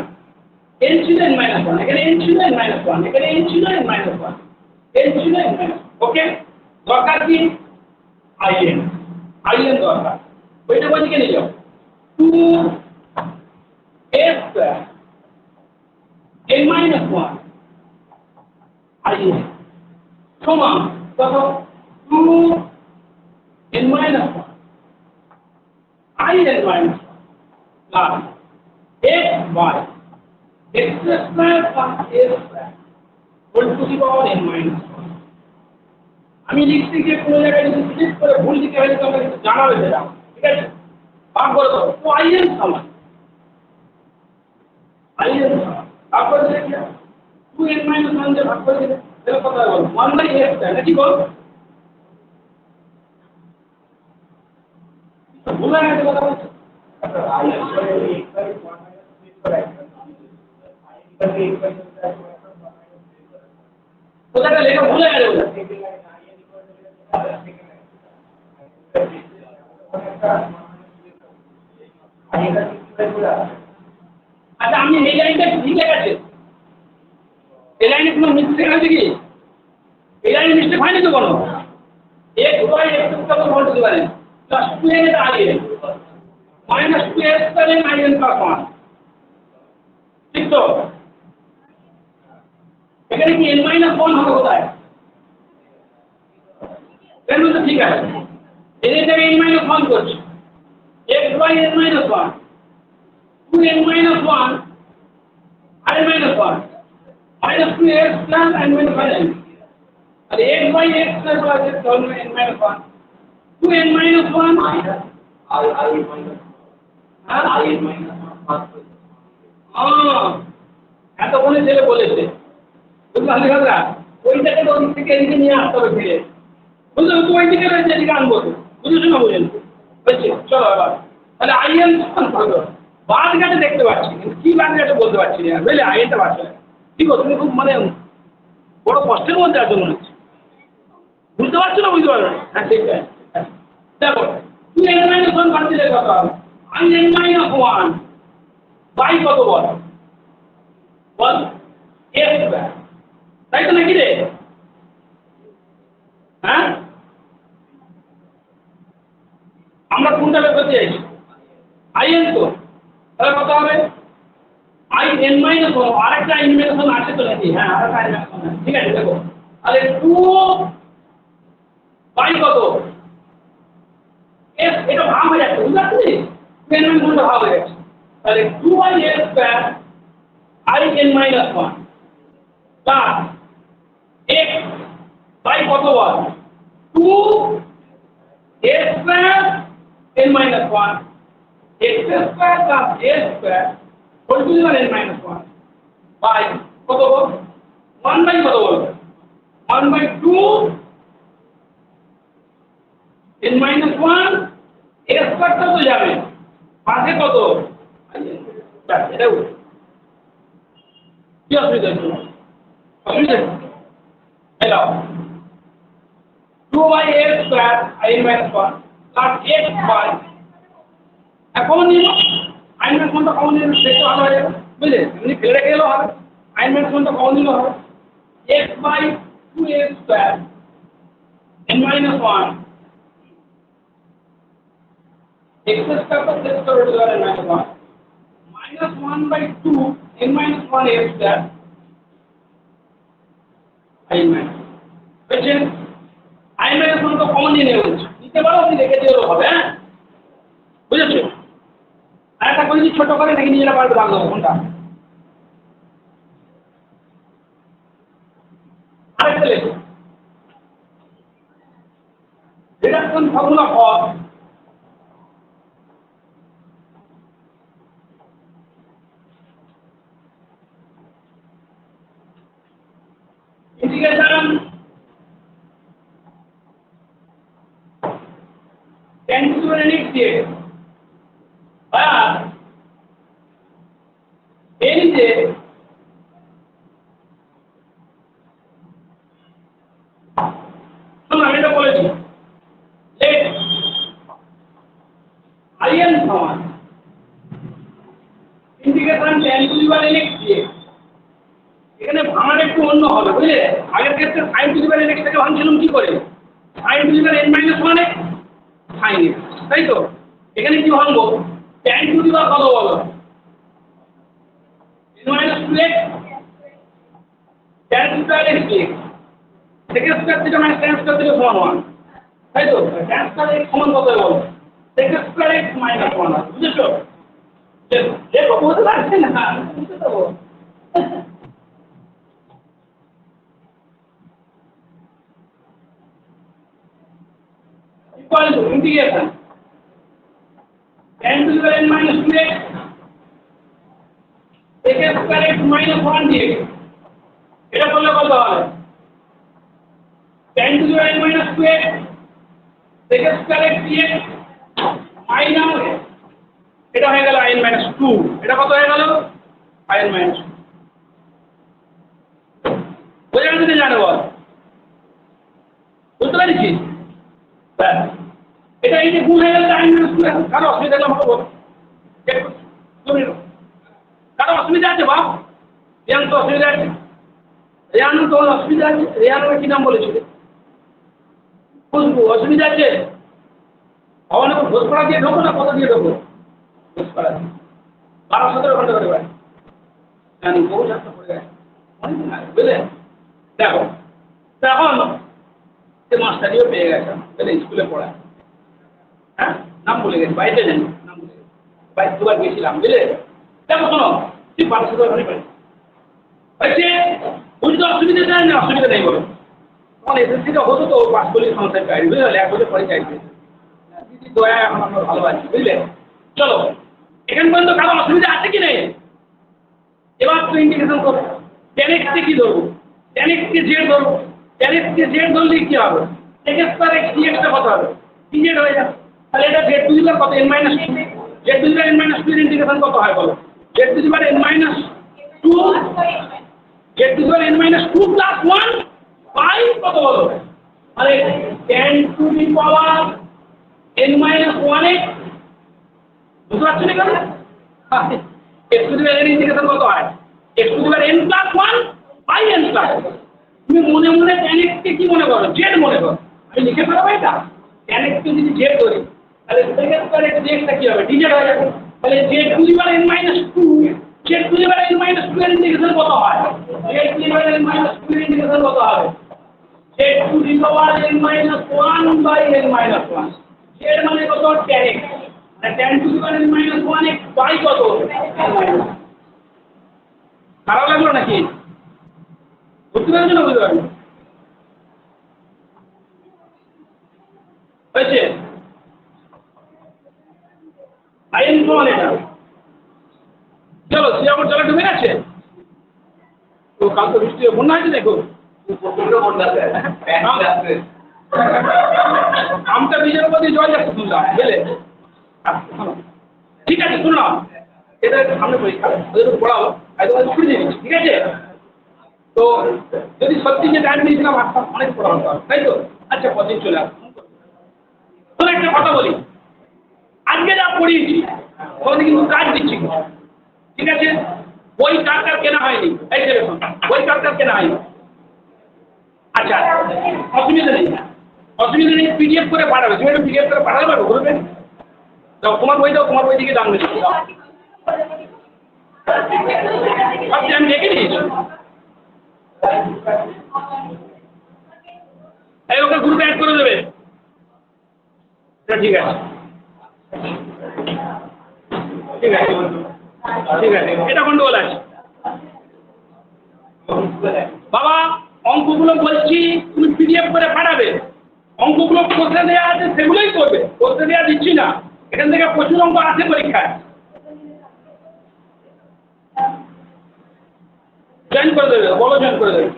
n ছিল n minus 1 এখানে n ছিল n minus 1 এখানে n ছিল n minus 1 n ছিল n minus ওকে দরকার কি in দরকার ওইটা বলতে নিয়ে যাও 2 a square n minus 1 in সমান কত 2 n minus 1 in minus 1 plus x by x square plus a square whole to the power n minus 1 আমি লিখতে গিয়ে কোনো জায়গায় যদি স্লিপ করে ভুল লিখে হলে তো আমাকে জানাবে সেটা ঠিক আছে ভাগ করে দাও তো in সমান in সমান তারপর দেখি 2n minus 1 দিয়ে ভাগ করে দিলে তাহলে কত হবে 1 by x তাই কি বল ভুলে গেছে কথা বলছো ওটাকে লেখা ভুলে গেলে আচ্ছা আমি এই লাইনটা লিখে গেছে এই লাইনে কোনো মিস্টেক আছে কি এই লাইনে মিস্টেক হয়নি তো কোনো x by x কত ভোল্ট দিতে পারেন প্লাস 2n এটা in minus 2a square in plus 1 ঠিক তো এখানে কি n minus 1 হবে কোথায় এর মধ্যে ঠিক আছে এর জায়গায় n minus 1 করছি x by n minus 1 2n minus 1 in minus 1 minus 2a square and minus 1 and x by x square plus x n minus 1 2n minus 1 I minus 1 এতক্ষণে ছেলে বলেছে বুঝলে হালকা ওইটাকে তো ওই থেকে এদিকে নিয়ে আসতে হবে ফিরে বুঝলে তো ওই দিকে রয়েছে এদিকে আনবো বুঝেছো না বুঝেন বুঝছি চলো এবার তাহলে in সমান বাদ গাছে দেখতে পাচ্ছি কিন্তু কি বাদ গাছে বলতে পারছি না বুঝলে আইনটা পারছো না ঠিক আছে তুমি খুব মানে বড় কষ্টের মধ্যে আছো মনে হচ্ছে বুঝতে পারছো না বুঝতে পারো না হ্যাঁ ঠিক আছে দেখো 2n minus 1 বাদ দিলে কত হবে in minus 1 বাই কত বল a square তাই তো নাকি রে হ্যাঁ আমরা কোনটা বের করতে চাইছি in তো তাহলে কত হবে I n minus 1 আরেকটা ইনভার্সন আছে তো নাকি? হ্যাঁ আরেকটা ইনভার্সন আছে, ঠিক আছে দেখো তাহলে 2 বাই কত s, এটা ভাগ হয়ে যাচ্ছে বুঝতে পারছিস? n minus 1 ভাগ হয়ে যাচ্ছে তাহলে 2 by s square I n minus 1 plus x by কত বার 2 s square n minus 1 x square plus s square whole to the power n minus 1 by কত বল 1 বাই কত বল 1 বাই 2 n minus 1 s স্কয়ারটা তো যাবে পাশে কত এটা কি অসুবিধা হচ্ছে অসুবিধা hello 2 by s square i n minus 1 plus x by এখন নিব i n minus 1 টা কমন নিলে দেখতে ভালো হয়ে যাবে বুঝলে এমনি ফেলে রেখে গেলেও হবে i n minus 1 টা কমন নিলেও হবে x by 2s square n minus 1 x square plus s square to the power n minus 1 minus 1 by 2 n minus 1 s square i minus বুঝছেন i minus 1 তো কমন নিয়ে নেব নিতে পারো আপনি দেখে দিলেও হবে হ্যাঁ বুঝেছো আরেকটা করে যদি ছোট করে নাকি নিজেরা পারবে ভাগ দেবো কোনটা আরেকটা লেখো reduction formula for integration tan to the next dx এই যে শুনুন আমি এটা বলেছি let in সমান integration tan to the next dx এখানে ভাঙার একটু অন্য হবে বুঝলে আগের ক্ষেত্রে sin to the power n x থেকে ভাঙছিলাম কি করে sin to the power n minus 1 x sin x তাই তো এখানে কি ভাঙবো tan to the power কত বলো n minus 2x tan to the power x dx sec square theta minus tan square theta সমান 1 তাই তো tan স্কয়ার x সমান কত বলো sec স্কয়ার x minus 1 বুঝেছো দেখো বুঝতে পারছেন না বুঝতে পারবো equal to integration tan to the power n minus 2x sec square x minus 1 dx এটা করলে কত হবে tan to the power n minus 2x sec square x dx minus এটা হয়ে গেল i n minus 2 এটা কত হয়ে গেল i n minus 2 বোঝা গেছে জানো বল বুঝতে পারছিস এটা এই যে গুণ হয়ে গেল i n minus 2 কারো অসুবিধা হলে আমাকে বল কারো অসুবিধা আছে বাপ রিয়ান তো অসুবিধা আছে রিয়ান তো অসুবিধা আছে রিয়ানের কি নাম বলেছিল বুঝবো অসুবিধা আছে ভবনে ঘোষপাড়া দিয়ে ঢোকো না কত দিয়ে ঢোকো ঘোষপাড়া 12-17 ঘন্টা করে ভাই জানি বহু ছাত্র পড়ে গেছে বুঝলে দেখো এখন যে মাস্টারিও পেয়ে গেছে তাহলে স্কুলে পড়ায় হ্যাঁ নাম বলে গেছে বাড়িতে জানি নাম বলে গেছে বাড়ি দুবার গেছিলাম বুঝলে দেখো শোনো ঠিক 12-17 ঘন্টা পাই হচ্ছে বুঝতে অসুবিধা নেই না অসুবিধা নেই বলো তখন এসএসসিটা হতো তো পাস করলে সংসার চাইবে বুঝলে 1 বছর পরে চাইবে দিদি দয়া এখন আমরা ভালো আছি বুঝলে চলো এখান পর্যন্ত কারো অসুবিধা আছে কি নেই এবার তো ইন্টিগ্রেশন করো tan x কে কি ধরবো tan x কে z ধরবো tan x কে z ধরলে কি হবে sec স্কয়ার x dx টা কত হবে dz হয়ে যাবে তাহলে এটা z টু দি পাওয়ার কত n minus 2 z to the power n minus 2 এর ইন্টিগ্রেশন কত হয় বলো z to the power n minus 2 z to the power n minus 2 plus 1 by কত বলো তাহলে tan to the power n minus 1x বুঝতে পারছো না কেন x to the power n integration কত হয় x to the power n plus 1 by n plus তুমি মনে মনে tan x কে কি মনে করো z মনে করো আমি লিখে ফেলবো এটা tan x কে যদি z ধরি তাহলে sec স্কয়ার x dx টা কি হবে dz হয়ে যাবে তাহলে z to the power n minus 2 z to the power n minus 2 এর ইন্টিগ্রেশন কত হয় z to the power n minus 2 এর ইন্টিগ্রেশন কত হবে z to the power n minus 1 by n minus 1 z মানে কত tan x আর tan to the power n minus 1 x by কত খারাপ লাগলো নাকি বুঝতে পারছেন না বুঝতে পারছেন হয়েছে আইএন সমান এটা চলো সিয়াপুর জলে ডুবে গেছে তো কাল তো বৃষ্টি বন্যা হয়েছে দেখো আমটা বীজের উপর দিয়ে জল যাচ্ছে শুনলাম বুঝলে ঠিক আছে শুনলাম এটা সামনে পরীক্ষা ওদের পড়াবো একদম ছুটি দিয়ে দিচ্ছি ঠিক আছে তো যদি সত্যি যে টাইম দিয়েছিলাম আজকাল অনেক পড়া হতো তাই তো আচ্ছা পথে চলে আসুন তো একটা কথা বলি আজকে যা পড়িয়েছি ওখানে কিন্তু কাজ দিচ্ছি ঠিক আছে বই কার কেনা হয়নি এই যে বই কার কেনা হয়নি আচ্ছা অসুবিধা নেই পিডিএফ করে পাঠাবে তুমি একটা পিডিএফ করে পাঠাতে পারবো বলবে দাও তোমার বই দিকে দাম বেশি দাও সবচেয়ে আমি রেখে দিয়েছি এই ওকে গ্রুপে অ্যাড করে দেবে ঠিক আছে ঠিক আছে এটা গন্ডগোল আছে বাবা অঙ্কগুলো বলছি তুমি পিডিএফ করে পাঠাবে অঙ্কগুলো কোর্সে দেওয়া আছে সেগুলোই করবে কোর্সে দেওয়া দিচ্ছি না এখান থেকে প্রচুর অঙ্ক আছে পরীক্ষায় জয়েন করে দেবে বলো জয়েন করে দেবে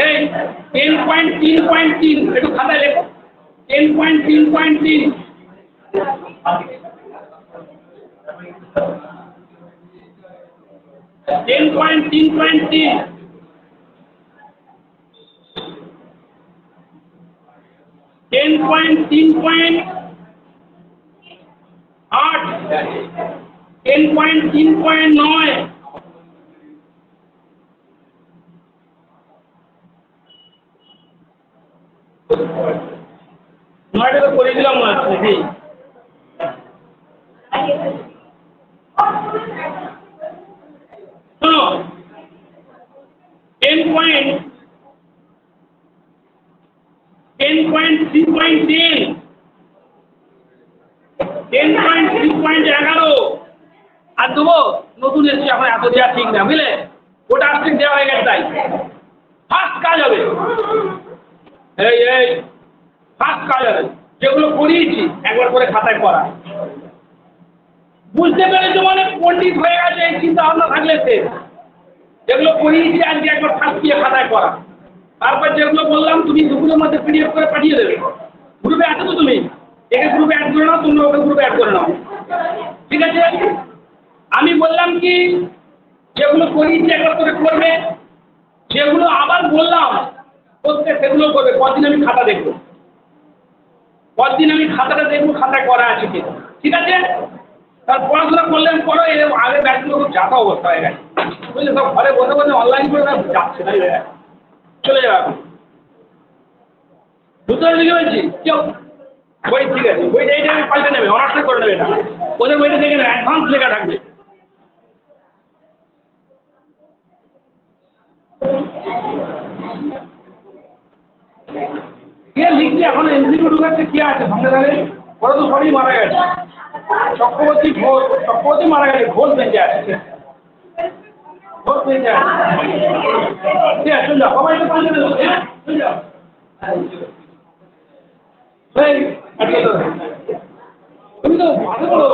এই 10.3.3 একটু খাতায় লেখো 10.3.3 10.3.3 10.3.8 10.3.9 নয়টা তো করে দিলাম মনে হচ্ছে নাকি শোনো 10.3.11 আর দেবো নতুন এসছি এখন এত দেওয়া ঠিক না বুঝলে ওটা আজকে দেওয়া হয়ে গেছে তাই ফার্স্ট কাজ হবে এই ফার্স্ট কাজ হবে যেগুলো করিয়েছি একবার করে খাতায় পড়া বুঝতে পেরেছো মানে পণ্ডিত হয়ে গেছে এই চিন্তা ভাবনা থাকলে সে যেগুলো করিয়েছি আজকে একবার ফার্স্ট দিয়ে খাতায় পড়া তারপর যেগুলো বললাম তুমি দুপুরের মধ্যে পিডিএফ করে পাঠিয়ে দেবে গ্রুপে আছো তো তুমি একে গ্রুপে অ্যাড করে নাও তোমরা ওকে গ্রুপে অ্যাড করে নাও ঠিক আছে আমি বললাম কি যেগুলো করিয়েছি একবার করে করবে যেগুলো আবার বললাম করতে সেগুলো করবে কদিন আমি খাতা দেখবো কদিন আমি খাতাটা দেখবো খাতায় করা আছে কি ঠিক আছে তার পড়াশোনা করলেন করো এর আগে ব্যাচগুলো খুব যাতা অবস্থা হয়ে গেছে বুঝলে সব ঘরে বসে বসে অনলাইন করে যাচ্ছে তাই চলে যাবে বুঝতে পারছি কি বলছি কেউ বই ঠিক আছে বইটা এইটা আমি পাল্টে নেবে অনার্সে করে নেবে এটা ওদের বইটা দেখে নেবে অ্যাডভান্স লেখা থাকবে কে লিখছে এখন এমসিকিউ ঢুকাচ্ছে কি আছে সামনে দাঁড়িয়ে ওরা তো সবই মারা গেছে চক্রবর্তী মারা গেছে ঘোষ বেঁচে আছে ঘোষ বেঁচে আছে ঠিক আছে চলে যাও সবাই তো পাল্টে দেবো হ্যাঁ চলে যাও তুমি তো ভালো বলো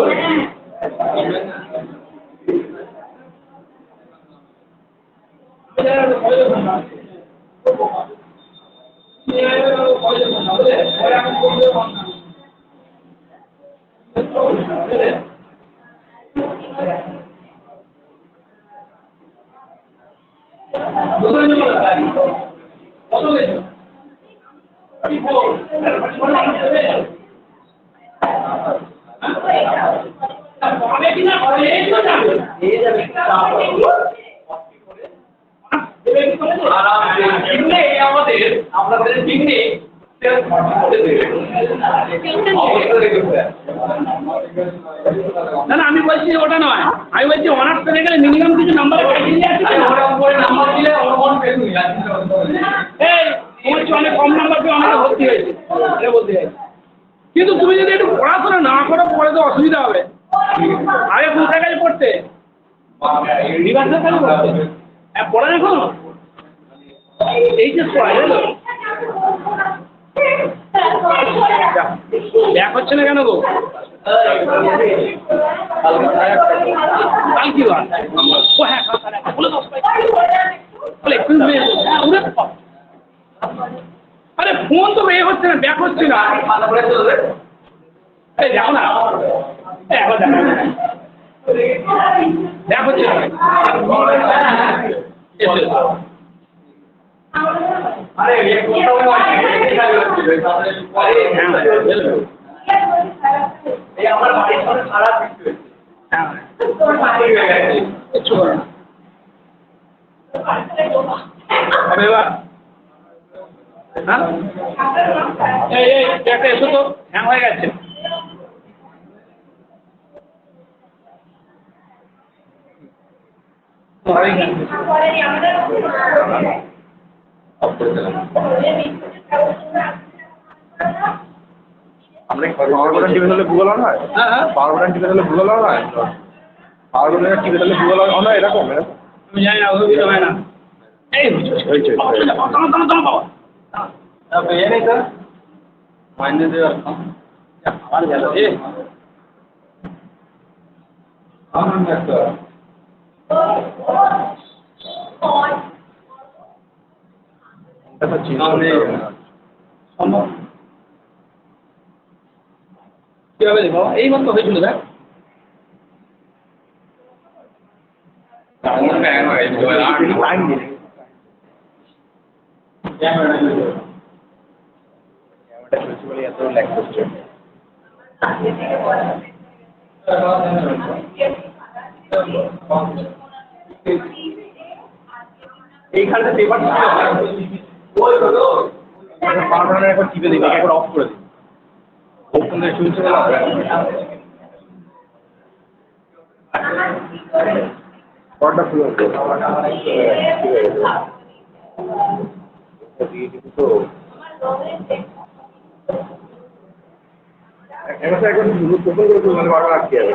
না না আমি বলছি ওটা নয়, আমি বলছি অনার্স পেতে গেলে মিনিমাম কিছু নাম্বার ক্রাইটেরিয়া আছে। এই বলছি অনেক কম নাম্বার পেয়ে অনেকে ভর্তি হয়েছে, এটা বলতে চাই। কিন্তু তুমি যদি একটু পড়াশোনা না করো পরে তো অসুবিধা হবে। আগে কোথায় কাছে পড়তে ইউনিভার্সিটির কাছে পড়তে, হ্যাঁ পড়া এখন এইচএস পড়ায় তাই তো? ব্যাক হচ্ছে না কেন গো? কাল কি বার? ও হ্যাঁ বলে দশ বলে আরে ফোন তো এ হচ্ছে না, ব্যাক হচ্ছে না। এই দেখো না এখন ব্যাক হচ্ছে না। আমার বাড়ির সাথে খারাপ কিছু করো না। এবার হ্যাঁ এই ব্যাগটা এসো তো, হ্যাং হয়ে গেছে। আমরা পাওয়ার বাটন টিপে দিলে গুগল অন হয়? হ্যাঁ হ্যাঁ পাওয়ার বাটন টিপে দিলে গুগল অন হয়? পাওয়ার বাটন টিপে দিলে গুগল অন হয় এরকম? আমি জানি না, অসুবিধা হয় না। এই হয়েছে পেয়ে নেই স্যার মাইনে দেওয়ার আমার গেল এ সম্ভব কিভাবে দেখো এই মাত্র হয়েছিল দেখ। টাইম দিন এত ল্যাগ করছে। এইখানে পেপার পাওয়ার বাটন একবার টিপে দিবি, একবার অফ করে দিবি। ওখান থেকে শুনছে না পড়াটা শুরু হচ্ছে তো এখন প্রথম করে মানে বারবার আটকে যাবে।